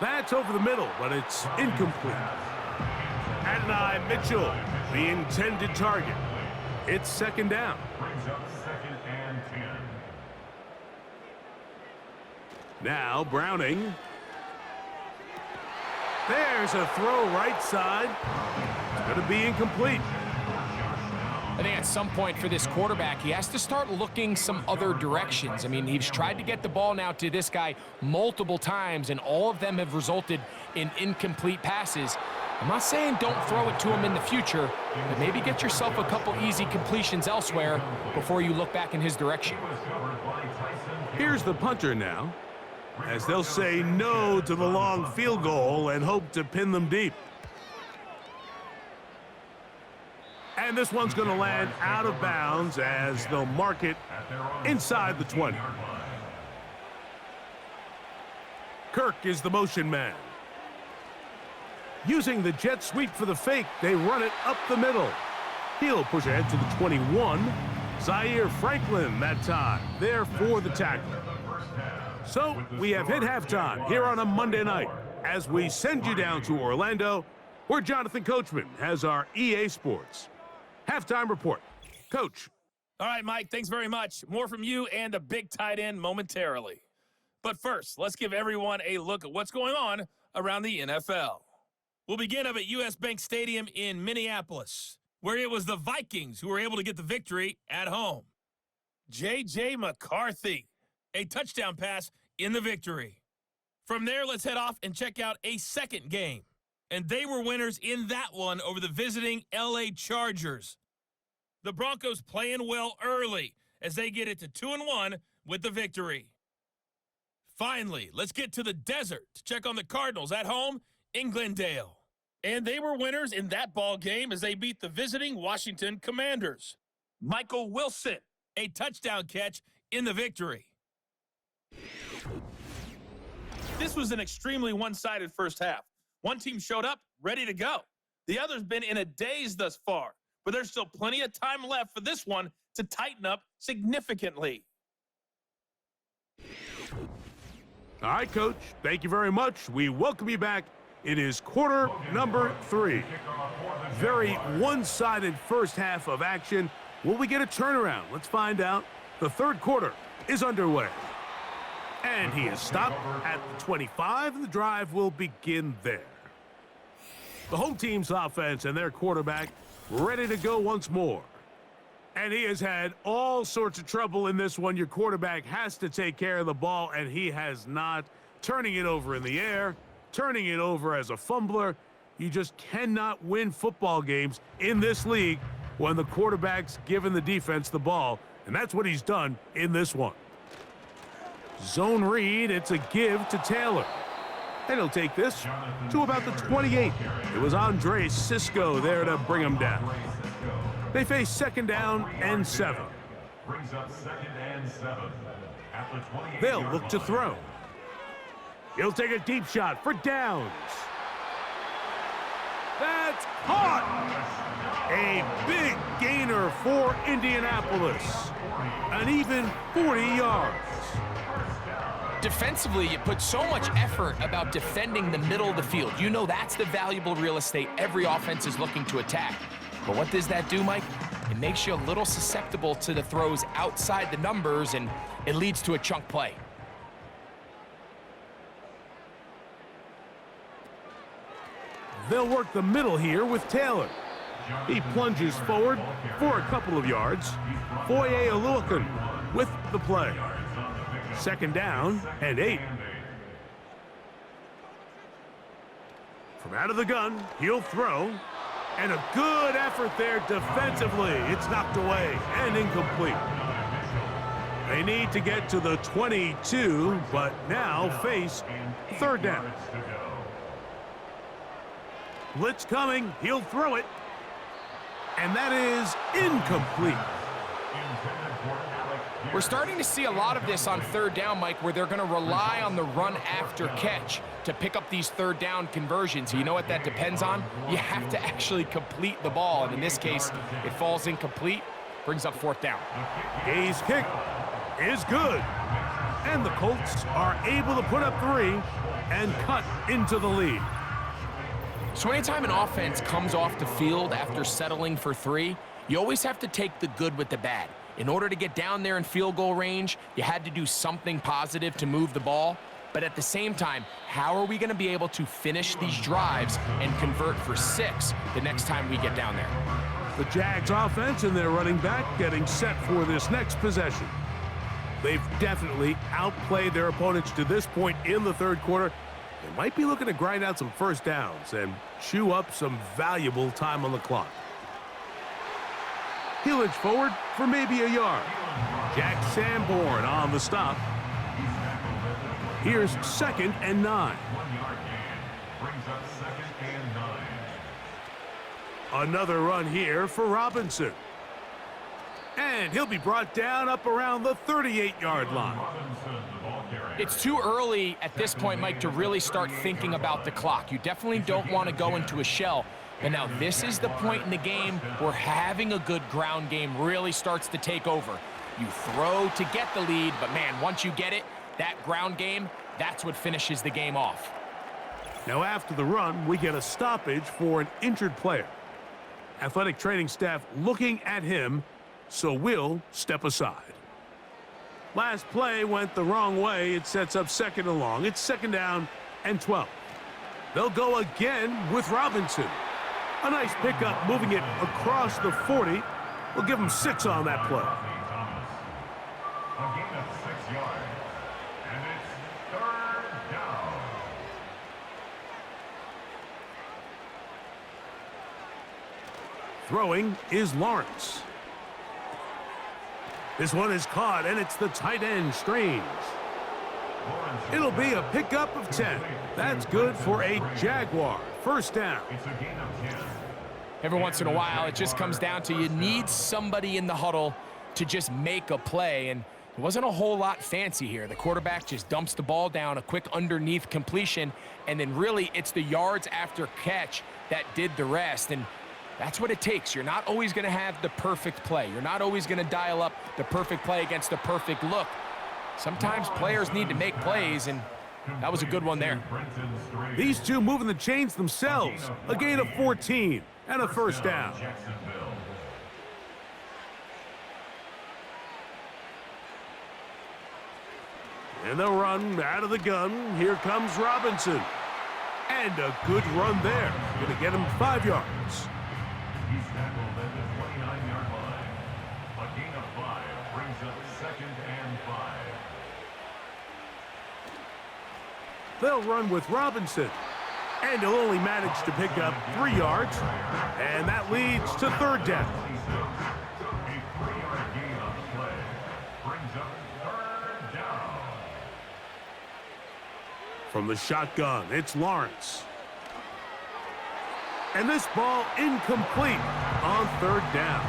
That's over the middle, but it's incomplete. Adonai Mitchell, the intended target. It's second down. Brings up 2nd and 10. Now Browning. There's a throw right side. It's going to be incomplete. I think at some point for this quarterback, he has to start looking some other directions. I mean, he's tried to get the ball now to this guy multiple times, and all of them have resulted in incomplete passes. I'm not saying don't throw it to him in the future, but maybe get yourself a couple easy completions elsewhere before you look back in his direction. Here's the punter now, as they'll say no to the long field goal and hope to pin them deep. And this one's going to land out of bounds as they'll mark it inside the 20. Kirk is the motion man. Using the jet sweep for the fake, they run it up the middle. He'll push ahead to the 21. Zaire Franklin that time, there for the tackle. So we have hit halftime here on a Monday night as we send you down to Orlando, where Jonathan Coachman has our EA Sports halftime report. Coach. All right, Mike, thanks very much. More from you and a big tight end momentarily. But first, let's give everyone a look at what's going on around the NFL. We'll begin up at US Bank Stadium in Minneapolis, where it was the Vikings who were able to get the victory at home. J.J. McCarthy, a touchdown pass in the victory. From there, let's head off and check out a second game. And they were winners in that one over the visiting L.A. Chargers. The Broncos playing well early as they get it to 2-1 with the victory. Finally, let's get to the desert to check on the Cardinals at home in Glendale. And they were winners in that ball game as they beat the visiting Washington Commanders. Michael Wilson, a touchdown catch in the victory. This was an extremely one-sided first half. One team showed up, ready to go. The other's been in a daze thus far, but there's still plenty of time left for this one to tighten up significantly. All right, Coach, thank you very much. We welcome you back. It is quarter number 3. Very one-sided first half of action. Will we get a turnaround? Let's find out. The third quarter is underway. And he is stopped at the 25, and the drive will begin there. The home team's offense and their quarterback ready to go once more. And he has had all sorts of trouble in this one. Your quarterback has to take care of the ball, and he has not. Turning it over in the air, turning it over as a fumbler. You just cannot win football games in this league when the quarterback's giving the defense the ball, and that's what he's done in this one. Zone read, it's a give to Taylor. And he'll take this to about the 28. It was Andre Cisco there to bring him down. They face second down and 7. Brings up 2nd and 7. At the 28. They'll look to throw. He'll take a deep shot for downs. That's caught! A big gainer for Indianapolis. An even 40 yards. Defensively, you put so much effort about defending the middle of the field. You know that's the valuable real estate every offense is looking to attack. But what does that do, Mike? It makes you a little susceptible to the throws outside the numbers, and it leads to a chunk play. They'll work the middle here with Taylor. He plunges forward for a couple of yards. Foye Oluokun with the play. Second down and 8. From out of the gun, he'll throw. And a good effort there defensively. It's knocked away and incomplete. They need to get to the 22, but now face third down. Blitz coming. He'll throw it. And that is incomplete. We're starting to see a lot of this on third down, Mike, where they're going to rely on the run after catch to pick up these third down conversions. You know what that depends on? You have to actually complete the ball. And in this case, it falls incomplete, brings up fourth down. Gay's kick is good. And the Colts are able to put up 3 and cut into the lead. So anytime an offense comes off the field after settling for 3, you always have to take the good with the bad. In order to get down there in field goal range, you had to do something positive to move the ball. But at the same time, how are we going to be able to finish these drives and convert for 6 the next time we get down there? The Jags offense and their running back getting set for this next possession. They've definitely outplayed their opponents to this point in the third quarter. They might be looking to grind out some first downs and chew up some valuable time on the clock. He'll inch forward for maybe a yard. Jack Sanborn on the stop. Here's 2nd and 9. 1-yard gain brings up 2nd and 9. Another run here for Robinson. And he'll be brought down up around the 38-yard line. It's too early at this point, Mike, to really start thinking about the clock. You definitely don't want to go into a shell. But now this is the point in the game where having a good ground game really starts to take over. You throw to get the lead, but man, once you get it, that ground game, that's what finishes the game off. Now after the run, we get a stoppage for an injured player. Athletic training staff looking at him, so we'll step aside. Last play went the wrong way. It sets up 2nd and long. It's 2nd down and 12. They'll go again with Robinson. A nice pickup moving it across the 40. We'll give him 6 on that play. A gain of 6 yards. And it's 3rd down. Throwing is Lawrence. This one is caught, and it's the tight end, Strange. It'll be a pickup of 10. That's good for a Jaguar. First down. It's a gain of 10. Every once in a while, it just comes down to you need somebody in the huddle to just make a play, and it wasn't a whole lot fancy here. The quarterback just dumps the ball down, a quick underneath completion, and then really it's the yards after catch that did the rest, and that's what it takes. You're not always going to have the perfect play. You're not always going to dial up the perfect play against the perfect look. Sometimes players need to make plays, and that was a good one there. These two moving the chains themselves. A gain of 14 and a first down. Jacksonville. And they'll run out of the gun. Here comes Robinson. And a good run there. Going to get him 5 yards. He's tackled at the 29-yard line. A gain of 5 brings up 2nd and 5. They'll run with Robinson. And he'll only manage to pick up 3 yards. And that leads to 3rd down. A 3-yard gain on the play brings up 3rd down. From the shotgun, it's Lawrence. And this ball incomplete on 3rd down.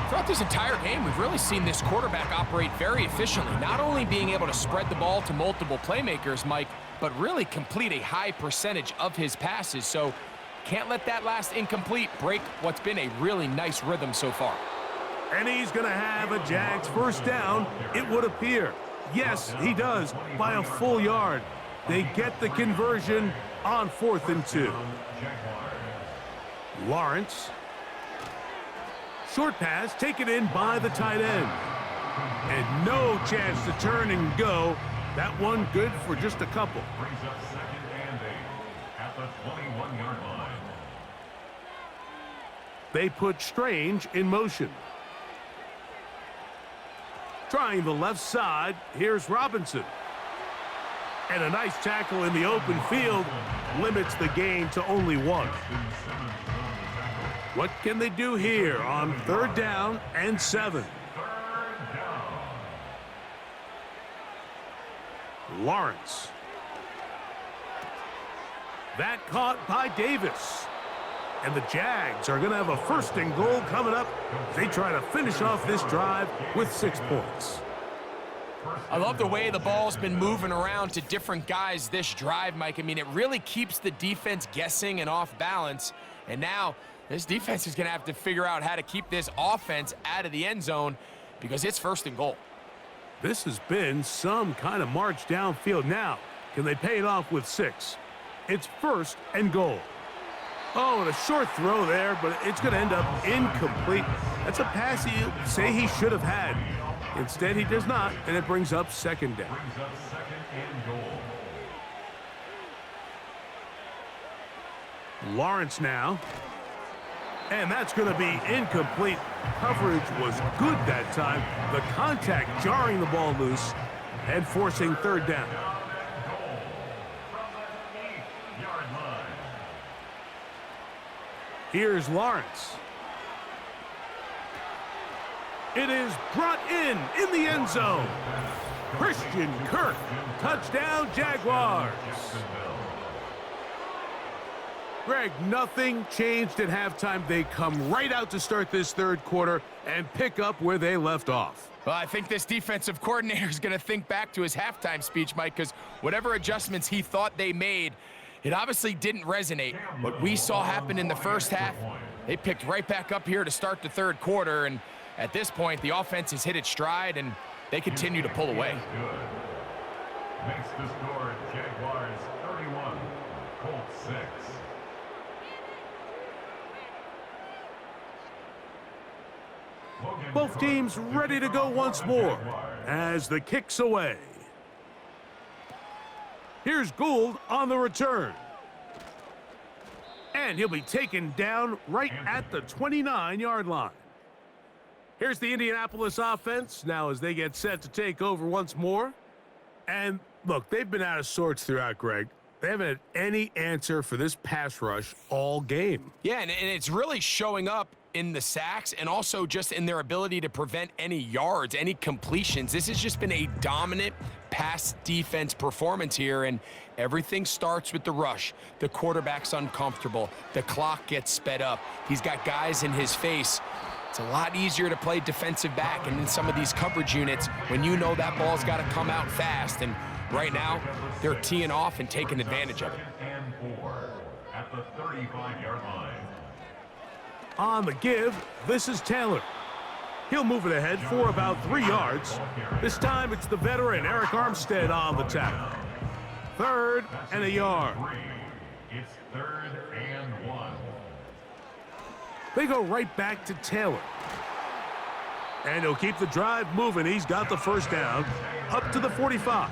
Throughout this entire game, we've really seen this quarterback operate very efficiently, not only being able to spread the ball to multiple playmakers, Mike, but really complete a high percentage of his passes. So can't let that last incomplete break what's been a really nice rhythm so far. And he's going to have a Jags first down, it would appear. Yes, he does, by a full yard. They get the conversion on 4th and 2. Lawrence. Short pass taken in by the tight end. And no chance to turn and go. That one good for just a couple. Brings up 2nd and 8 at the 21-yard line. They put Strange in motion. Trying the left side, here's Robinson. And a nice tackle in the open field limits the gain to only 1. What can they do here on 3rd down and 7? 3rd down. Lawrence. That caught by Davis. And the Jags are going to have a 1st and goal coming up as they try to finish off this drive with 6 points. I love the way the ball's been moving around to different guys this drive, Mike. I mean, it really keeps the defense guessing and off balance. And now this defense is going to have to figure out how to keep this offense out of the end zone because it's 1st and goal. This has been some kind of march downfield. Now, can they pay it off with 6? It's 1st and goal. Oh, and a short throw there, but it's going to end up incomplete. That's a pass you say he should have had. Instead, he does not, and it brings up 2nd down. Brings up 2nd and goal. Lawrence now. And that's going to be incomplete. Coverage was good that time. The contact jarring the ball loose and forcing 3rd down. Here's Lawrence. It is brought in the end zone. Christian Kirk, touchdown Jaguars. Greg, nothing changed at halftime. They come right out to start this 3rd quarter and pick up where they left off. Well, I think this defensive coordinator is going to think back to his halftime speech, Mike, because whatever adjustments he thought they made, it obviously didn't resonate. What we saw happen in the 1st half, they picked right back up here to start the 3rd quarter, and at this point, the offense has hit its stride, and they continue to pull away. Makes the score Jaguars 31, Colts 6. Both teams ready to go once more as the kick's away. Here's Gould on the return. And he'll be taken down right at the 29-yard line. Here's the Indianapolis offense now as they get set to take over once more. And look, they've been out of sorts throughout, Greg. They haven't had any answer for this pass rush all game. Yeah, and it's really showing up in the sacks and also just in their ability to prevent any yards, any completions. This has just been a dominant pass defense performance here, and everything starts with the rush. The quarterback's uncomfortable. The clock gets sped up. He's got guys in his face. It's a lot easier to play defensive back and in some of these coverage units when you know that ball's got to come out fast. And right now, they're teeing off and taking advantage of it. And 4 at the 35-yard line. On the give, this is Taylor. He'll move it ahead for about 3 yards. This time it's the veteran Eric Armstead on the tackle. 3rd and a yard. It's 3rd and 1. They go right back to Taylor. And he'll keep the drive moving. He's got the 1st down up to the 45.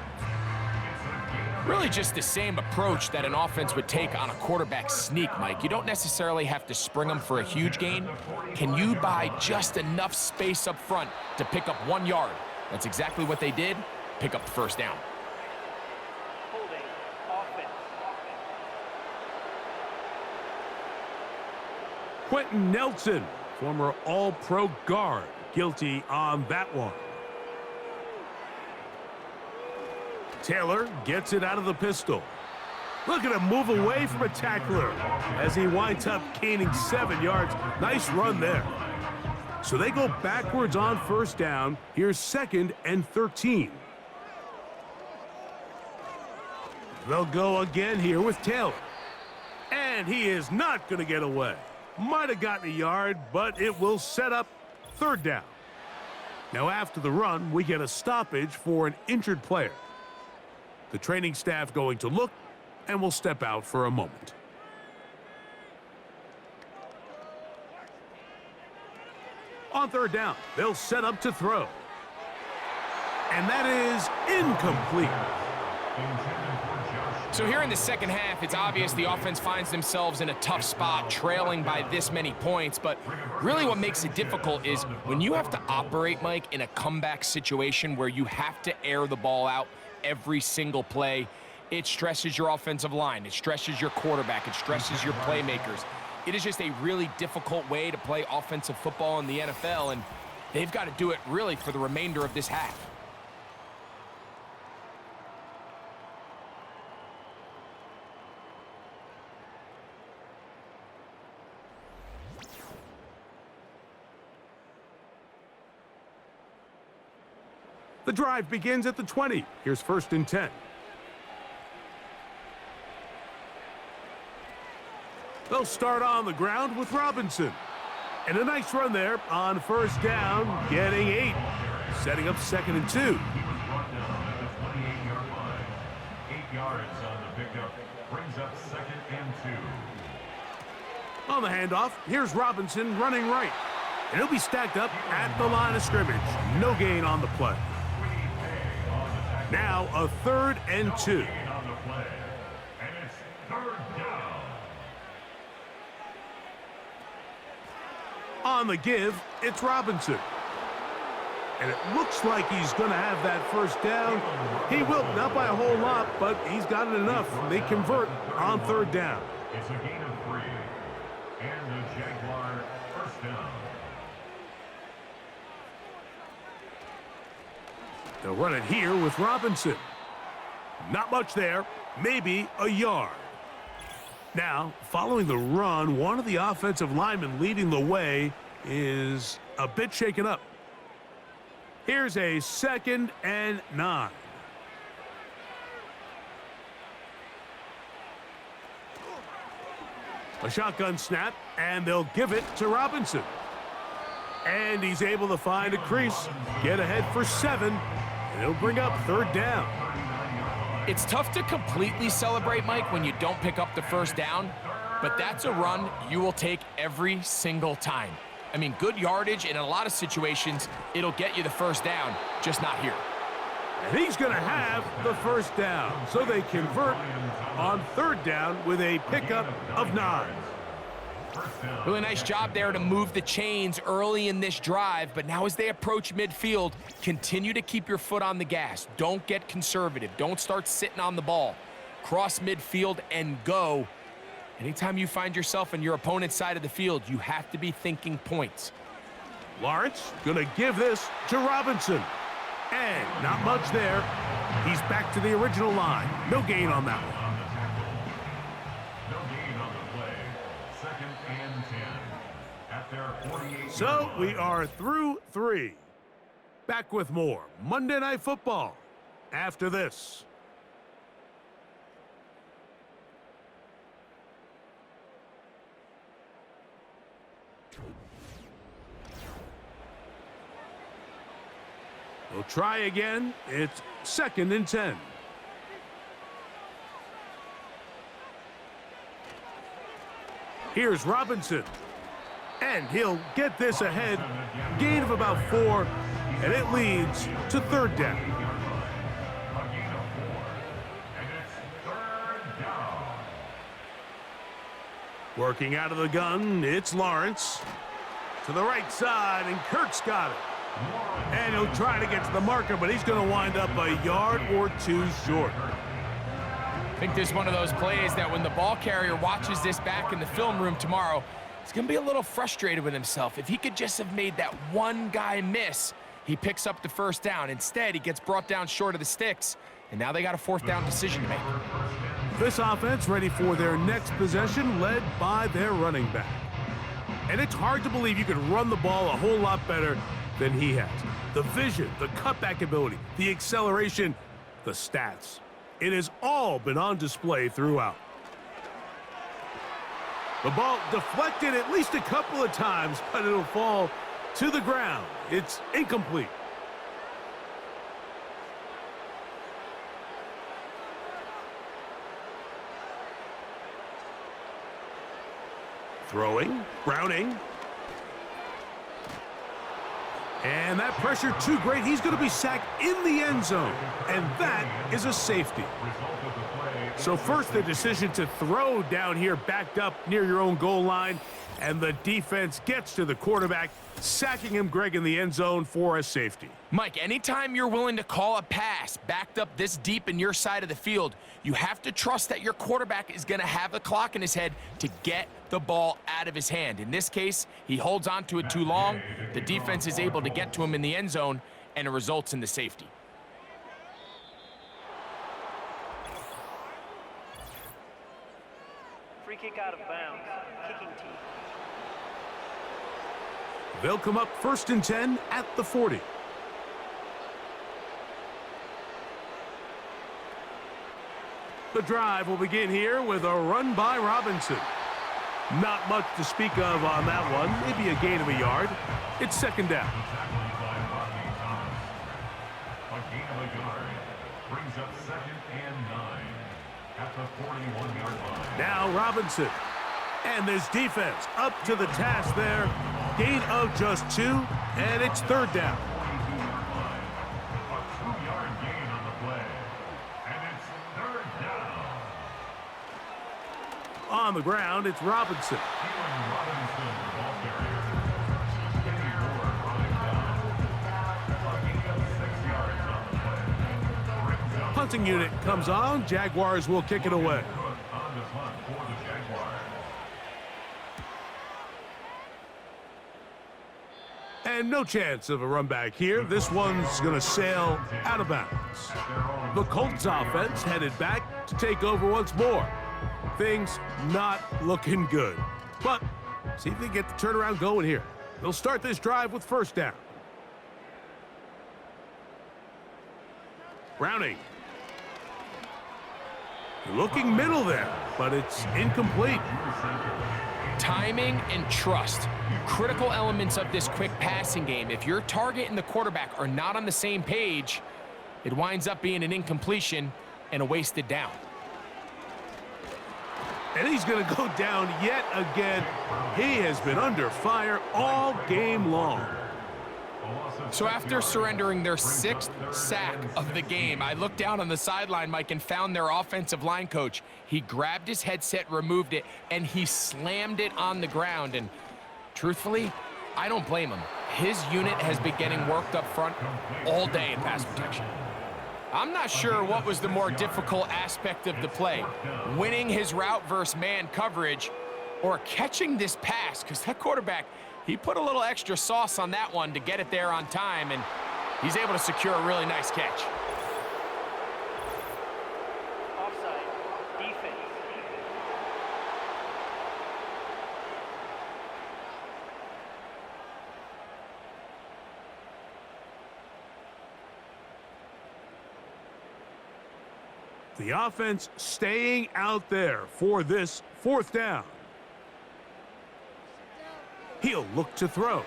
Really just the same approach that an offense would take on a quarterback sneak, Mike. You don't necessarily have to spring them for a huge gain. Can you buy just enough space up front to pick up 1 yard? That's exactly what they did. Pick up the 1st down. Holding offense. Quentin Nelson, former All-Pro guard, guilty on that one. Taylor gets it out of the pistol. Look at him move away from a tackler as he winds up gaining 7 yards. Nice run there. So they go backwards on 1st down. Here's 2nd and 13. They'll go again here with Taylor. And he is not going to get away. Might have gotten a yard, but it will set up 3rd down. Now after the run, we get a stoppage for an injured player. The training staff going to look, and will step out for a moment. On 3rd down, they'll set up to throw. And that is incomplete. So here in the 2nd half, it's obvious the offense finds themselves in a tough spot, trailing by this many points. But really what makes it difficult is when you have to operate, Mike, in a comeback situation where you have to air the ball out every single play, it stresses your offensive line, it stresses your quarterback, it stresses your playmakers. It is just a really difficult way to play offensive football in the NFL, and they've got to do it really for the remainder of this half. The drive begins at the 20. Here's 1st and 10. They'll start on the ground with Robinson. And a nice run there on 1st down, getting 8. Setting up 2nd and 2. He was brought down at the 28-yard line. 8 yards on the victory. pickup brings up 2nd and 2. On the handoff, here's Robinson running right. And he'll be stacked up at the line of scrimmage. No gain on the play. Now a 3rd and 2. Gain on the play. And it's 3rd down. On the give, it's Robinson. And it looks like he's going to have that first down. He will, not by a whole lot, but he's got it enough. They convert on 3rd down. It's a gain of 3. And the Jaguar first down. They'll run it here with Robinson. Not much there, maybe a yard. Now, following the run, one of the offensive linemen leading the way is a bit shaken up. Here's a 2nd and 9. A shotgun snap, and they'll give it to Robinson. And he's able to find a crease, get ahead for 7, and it'll bring up 3rd down. It's tough to completely celebrate, Mike, when you don't pick up the first down, but that's a run you will take every single time. I mean, good yardage, and in a lot of situations, it'll get you the first down, just not here. And he's going to have the first down, so they convert on 3rd down with a pickup of 9. Really nice job there to move the chains early in this drive, but now as they approach midfield, continue to keep your foot on the gas. Don't get conservative. Don't start sitting on the ball. Cross midfield and go. Anytime you find yourself on your opponent's side of the field, you have to be thinking points. Lawrence going to give this to Robinson. And not much there. He's back to the original line. No gain on that one. No gain on the play. 2nd and 10. At their 48. So we are through 3. Back with more Monday Night Football after this. We'll try again. It's 2nd and 10. Here's Robinson. And he'll get this ahead. Gain of about 4. And it leads to 3rd down. A gain of 4. And it's 3rd down. Working out of the gun, it's Lawrence. To the right side, and Kirk's got it. And he'll try to get to the marker, but he's going to wind up a yard or 2 short. I think this is one of those plays that when the ball carrier watches this back in the film room tomorrow, he's going to be a little frustrated with himself. If he could just have made that one guy miss, he picks up the first down. Instead, he gets brought down short of the sticks, and now they got a 4th down decision to make. This offense ready for their next possession, led by their running back. And it's hard to believe you could run the ball a whole lot better than he has. The vision, the cutback ability, the acceleration, the stats. It has all been on display throughout. The ball deflected at least a couple of times, but it'll fall to the ground. It's incomplete. Throwing, Browning. And that pressure too great. He's going to be sacked in the end zone. And that is a safety. So first the decision to throw down here backed up near your own goal line. And the defense gets to the quarterback, sacking him, Greg, in the end zone for a safety. Mike, anytime you're willing to call a pass backed up this deep in your side of the field, you have to trust that your quarterback is going to have the clock in his head to get the ball out of his hand. In this case, he holds on to it too long. The defense is able to get to him in the end zone, and it results in the safety. Free kick out of bounds. Kicking team. They'll come up 1st and 10 at the 40. The drive will begin here with a run by Robinson. Not much to speak of on that one. Maybe a gain of a yard. It's 2nd down. A gain of a yard brings up 2nd and 9. at the 41-yard line. Now Robinson. And this defense up to the task there. Gain of just 2, and it's third down. 22-yard line. A 2-yard gain on the play. And it's third down. On the ground, it's Robinson. Keelan Robinson, the ball carrier. Getting forward, running down. A gain of 6 yards on the play. Brings up Punting unit comes on. Jaguars will kick it away. Cook on the punt for the Jaguars. And no chance of a run back here. This one's going to sail out of bounds. The Colts offense headed back to take over once more. Things not looking good. But see if they get the turnaround going here. They'll start this drive with first down. Browning. Looking middle there, but it's incomplete. Timing and trust, critical elements of this quick passing game. If your target and the quarterback are not on the same page, it winds up being an incompletion and a wasted down. And he's going to go down yet again. He has been under fire all game long. So after surrendering their 6th sack of the game, I looked down on the sideline, Mike, and found their offensive line coach. He grabbed his headset, removed it, and he slammed it on the ground. And truthfully, I don't blame him. His unit has been getting worked up front all day in pass protection. I'm not sure what was the more difficult aspect of the play, winning his route versus man coverage or catching this pass, because that quarterback, he put a little extra sauce on that one to get it there on time, and he's able to secure a really nice catch. Offside. Defense. The offense staying out there for this fourth down. He'll look to throw.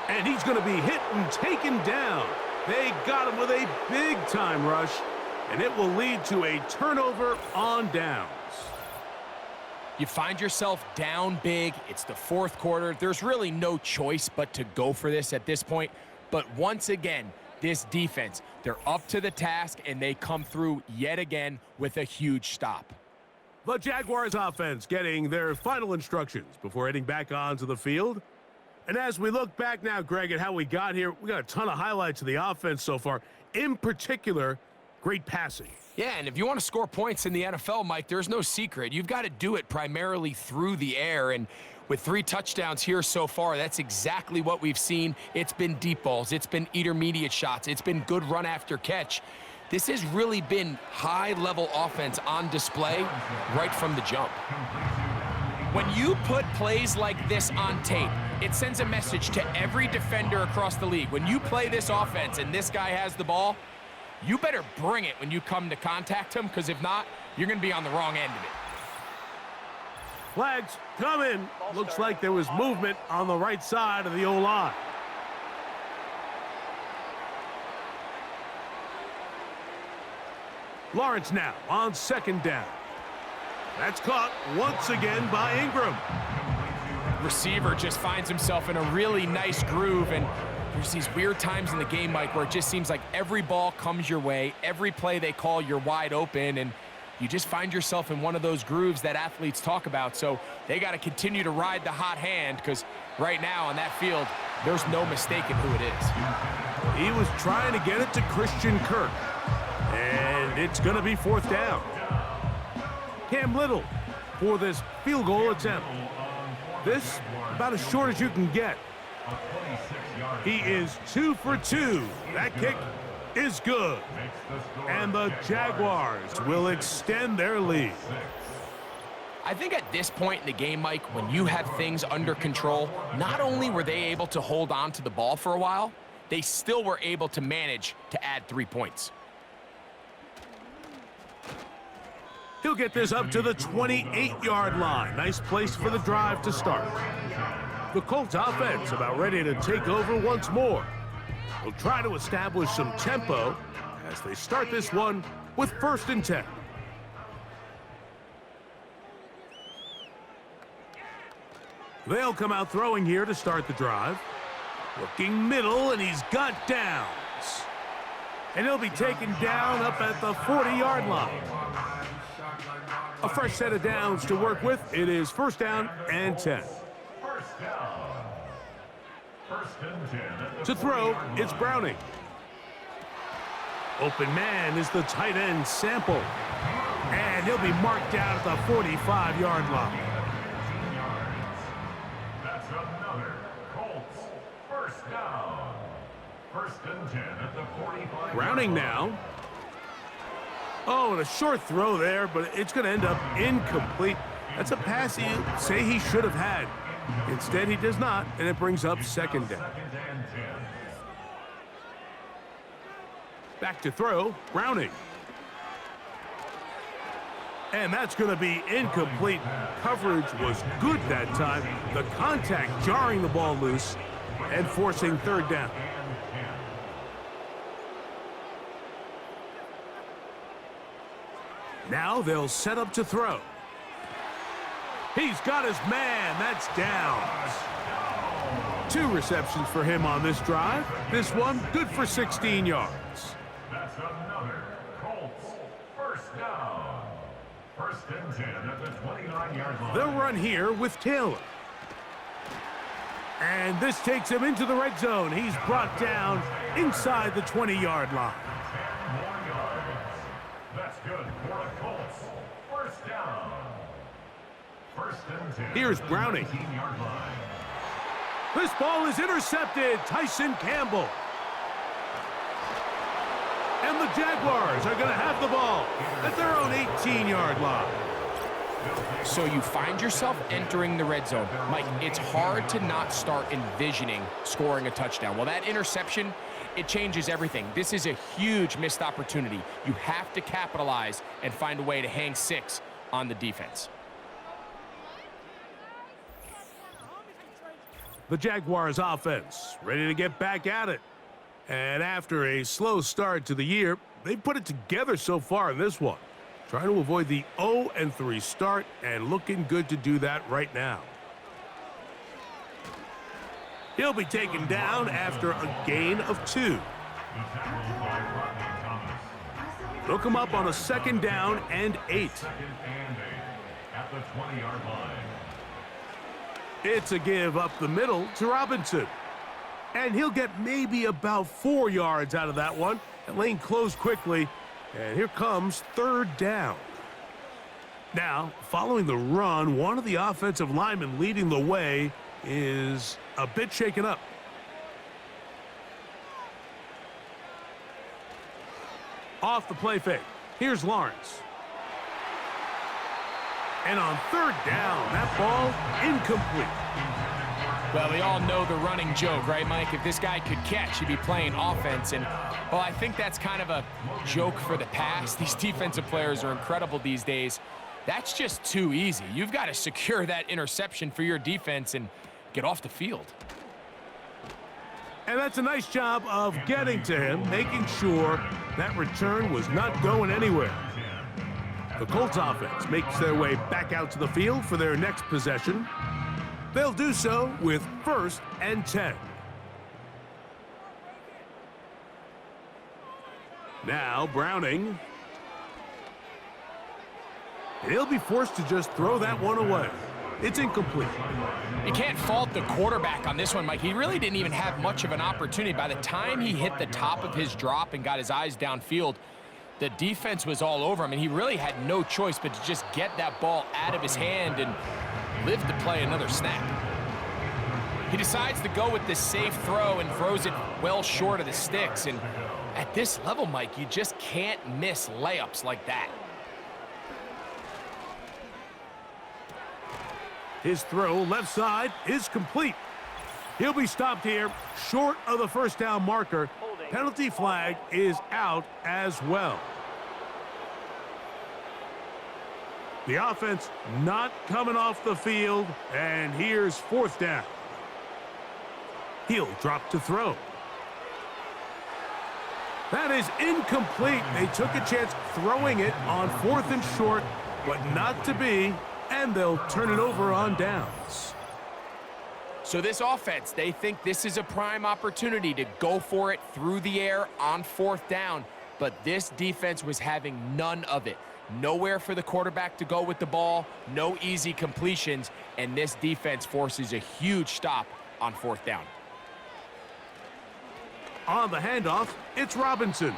And he's going to be hit and taken down. They got him with a big-time rush, and it will lead to a turnover on downs. You find yourself down big. It's the fourth quarter. There's really no choice but to go for this at this point. But once again, this defense, they're up to the task, and they come through yet again with a huge stop. The Jaguars offense getting their final instructions before heading back onto the field. And as we look back now, Greg, at how we got here, we got a ton of highlights of the offense so far. In particular, great passing. Yeah, and if you want to score points in the NFL, Mike, there's no secret. You've got to do it primarily through the air, and with 3 touchdowns here so far, that's exactly what we've seen. It's been deep balls. It's been intermediate shots. It's been good run after catch. This has really been high-level offense on display right from the jump. When you put plays like this on tape, it sends a message to every defender across the league. When you play this offense and this guy has the ball, you better bring it when you come to contact him, because if not, you're going to be on the wrong end of it. Flags come in. Looks like there was movement on the right side of the O-line. Lawrence now on second down. That's caught once again by Ingram. Receiver just finds himself in a really nice groove, and there's these weird times in the game, Mike, where it just seems like every ball comes your way, every play they call, you're wide open, and you just find yourself in one of those grooves that athletes talk about. So they got to continue to ride the hot hand, because right now on that field, there's no mistaking who it is. He was trying to get it to Christian Kirk, and it's going to be fourth down. Cam Little for this field goal attempt. This about as short as you can get. He is 2 for 2. That kick is good. And the Jaguars will extend their lead. I think at this point in the game, Mike, when you have things under control, not only were they able to hold on to the ball for a while, they still were able to manage to add 3 points. He'll get this up to the 28-yard line. Nice place for the drive to start. The Colts offense about ready to take over once more. will try to establish some tempo as they start this one with 1st and 10. They'll come out throwing here to start the drive. Looking middle, and he's got downs. And he'll be taken down up at the 40-yard line. A fresh set of downs to work with. It is 1st down and 10. First down. 1st and 10. To throw, it's Browning. Open man is the tight end, Sample. And he'll be marked down at the 45-yard line. That's another Colts 1st down. 1st and 10 at the 45. Browning now. Oh, and a short throw there, but it's going to end up incomplete. That's a pass you say he should have had. Instead, he does not, and it brings up 2nd down. Back to throw, Browning. And that's going to be incomplete. Coverage was good that time. The contact jarring the ball loose and forcing 3rd down. Now they'll set up to throw. He's got his man. That's downs. 2 receptions for him on this drive. This one good for 16 yards. That's another Colts 1st down. 1st and 10 at the 29-yard line. They'll run here with Taylor. And this takes him into the red zone. He's brought down inside the 20-yard line. 10 more yards. That's good for the Colts. 1st down. 1st and 10. Here's Browning. 18-yard line. This ball is intercepted. Tyson Campbell. And the Jaguars are going to have the ball at their own 18-yard line. So you find yourself entering the red zone. Mike, it's hard to not start envisioning scoring a touchdown. Well, that interception, it changes everything. This is a huge missed opportunity. You have to capitalize and find a way to hang 6 on the defense. The Jaguars offense ready to get back at it. And after a slow start to the year, they put it together so far in this one. Trying to avoid the 0-3 start and looking good to do that right now. He'll be taken down after a gain of 2. They'll come up on a 2nd down and 8. At the 20-yard line. It's a give up the middle to Robinson. And he'll get maybe about 4 yards out of that one. That lane closed quickly. And here comes 3rd down. Now, following the run, one of the offensive linemen leading the way is a bit shaken up. Off the play fake. Here's Lawrence. And on 3rd down, that ball incomplete. Well, we all know the running joke, right, Mike? If this guy could catch, he'd be playing offense. And, well, I think that's kind of a joke for the past. These defensive players are incredible these days. That's just too easy. You've got to secure that interception for your defense and get off the field. And that's a nice job of getting to him, making sure that return was not going anywhere. The Colts offense makes their way back out to the field for their next possession. They'll do so with 1st and 10. Now Browning. And he'll be forced to just throw that one away. It's incomplete. You can't fault the quarterback on this one, Mike. He really didn't even have much of an opportunity. By the time he hit the top of his drop and got his eyes downfield, the defense was all over him, and he really had no choice but to just get that ball out of his hand and live to play another snap. He decides to go with the safe throw and throws it well short of the sticks. And at this level, Mike, you just can't miss layups like that. His throw left side is complete. He'll be stopped here short of the 1st down marker. Penalty flag is out as well. The offense not coming off the field, and here's 4th down. He'll drop to throw. That is incomplete. They took a chance throwing it on 4th and short, but not to be, and they'll turn it over on downs. So this offense, they think this is a prime opportunity to go for it through the air on 4th down, but this defense was having none of it. Nowhere for the quarterback to go with the ball, no easy completions, and this defense forces a huge stop on 4th down. On the handoff, it's Robinson.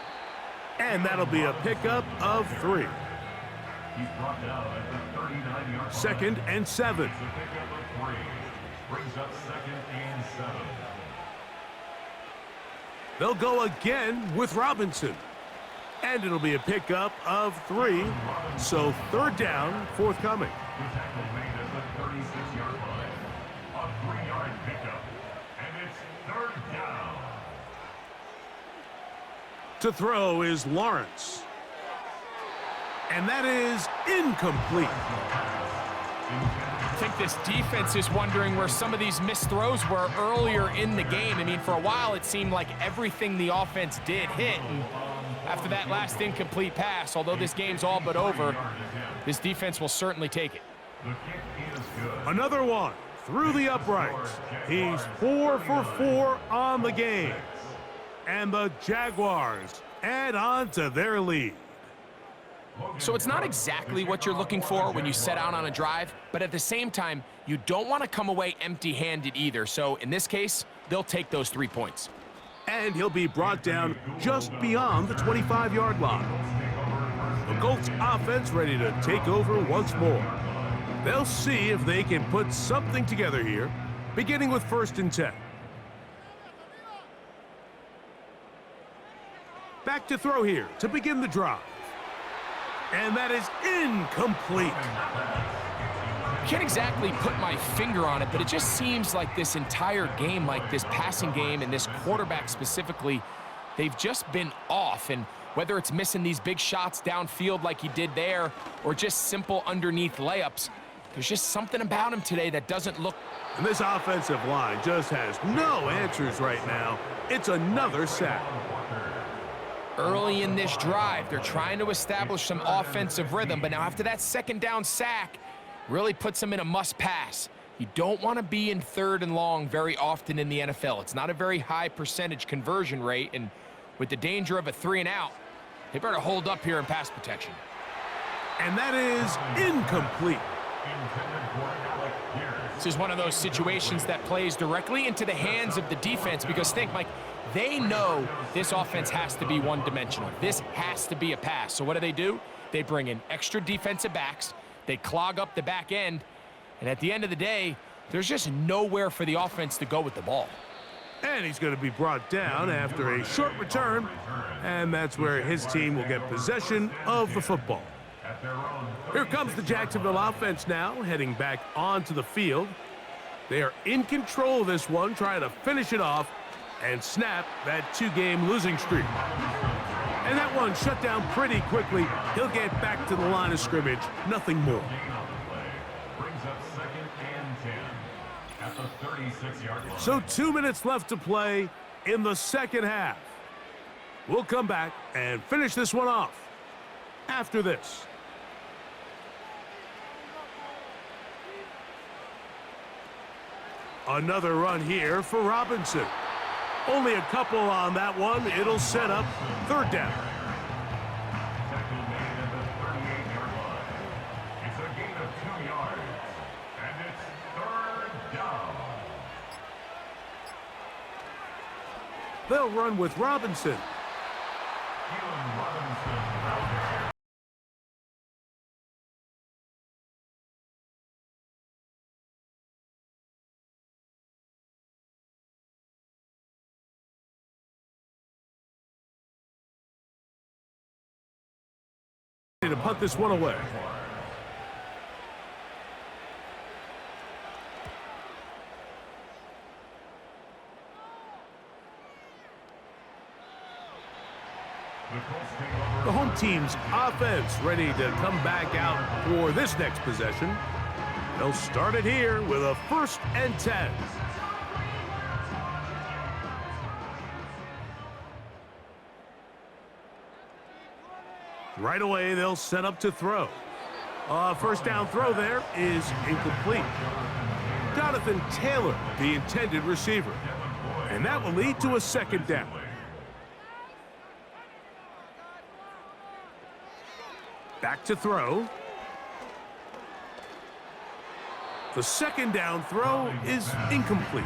And that'll be a pickup of 3. He's brought down at the 39-yard line. 2nd and 7. It's a pickup of 3. Brings up 2nd and 7. They'll go again with Robinson. And it'll be a pickup of 3. So 3rd down, forthcoming. The tackle made at the 36-yard line. A 3-yard pickup. And it's 3rd down. To throw is Lawrence. And that is incomplete. I think this defense is wondering where some of these missed throws were earlier in the game. I mean, for a while, it seemed like everything the offense did hit. And after that last incomplete pass, although this game's all but over, this defense will certainly take it. The kick is good. Another one through the uprights. He's 4 for 4 on the game. And the Jaguars add on to their lead. So it's not exactly what you're looking for when you set out on a drive, but at the same time, you don't want to come away empty-handed either. So in this case, they'll take those 3 points. And he'll be brought down just beyond the 25-yard line. The Colts offense ready to take over once more. They'll see if they can put something together here, beginning with 1st and 10. Back to throw here to begin the drive. And that is incomplete. Can't exactly put my finger on it, but it just seems like this entire game, like this passing game and this quarterback specifically, they've just been off. And whether it's missing these big shots downfield like he did there or just simple underneath layups, there's just something about him today that doesn't look. And this offensive line just has no answers right now. It's another sack. Early in this drive, they're trying to establish some offensive rhythm, but now after that 2nd down sack, really puts them in a must-pass. You don't want to be in 3rd and long very often in the NFL. It's not a very high percentage conversion rate, and with the danger of a 3-and-out, they better hold up here in pass protection. And that is incomplete. This is one of those situations that plays directly into the hands of the defense because think, Mike, they know this offense has to be one-dimensional. This has to be a pass. So what do? They bring in extra defensive backs. They clog up the back end. And at the end of the day, there's just nowhere for the offense to go with the ball. And he's going to be brought down after a short return. And that's where his team will get possession of the football. Here comes the Jacksonville offense now, heading back onto the field. They are in control of this one, trying to finish it off and snap that 2-game losing streak. And that one shut down pretty quickly. He'll get back to the line of scrimmage, nothing more. Brings up 2nd and 10 at the 36-yard line. So 2 minutes left to play in the second half. We'll come back and finish this one off after this. Another run here for Robinson. Only a couple on that one. It'll set up 3rd down. Tackle made at the 38-yard line. It's a gain of 2 yards. And it's 3rd down. They'll run with Robinson. To punt this one away. The home team's offense ready to come back out for this next possession. They'll start it here with a 1st and 10. Right away, they'll set up to throw. First down throw there is incomplete. Jonathan Taylor, the intended receiver. And that will lead to a second down. Back to throw. The second down throw is incomplete.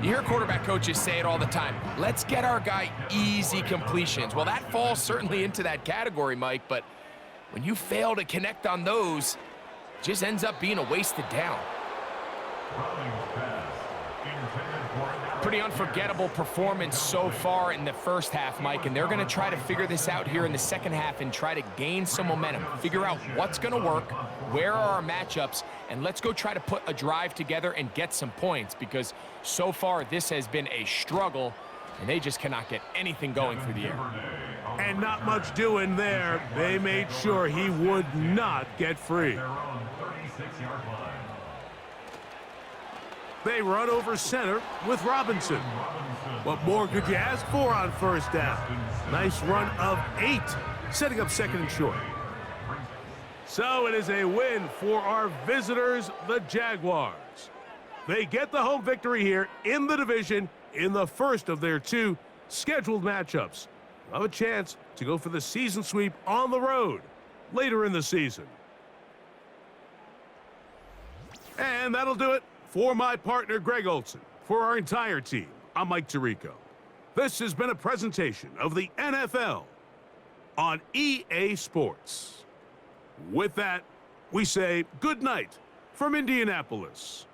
You hear quarterback coaches say it all the time. Let's get our guy easy completions. Well, that falls certainly into that category, Mike, but when you fail to connect on those, it just ends up being a wasted down. Pretty unforgettable performance so far in the first half, Mike, and they're going to try to figure this out here in the second half and try to gain some momentum, figure out what's going to work, where are our matchups, and let's go try to put a drive together and get some points, because so far this has been a struggle, and they just cannot get anything going through the air. And not much doing there. They made sure he would not get free. They run over center with Robinson. What more could you ask for on first down? Nice run of 8, setting up second and short. So it is a win for our visitors, the Jaguars. They get the home victory here in the division in the first of their 2 scheduled matchups. They'll have a chance to go for the season sweep on the road later in the season. And that'll do it. For my partner, Greg Olson, for our entire team, I'm Mike Tirico. This has been a presentation of the NFL on EA Sports. With that, we say good night from Indianapolis.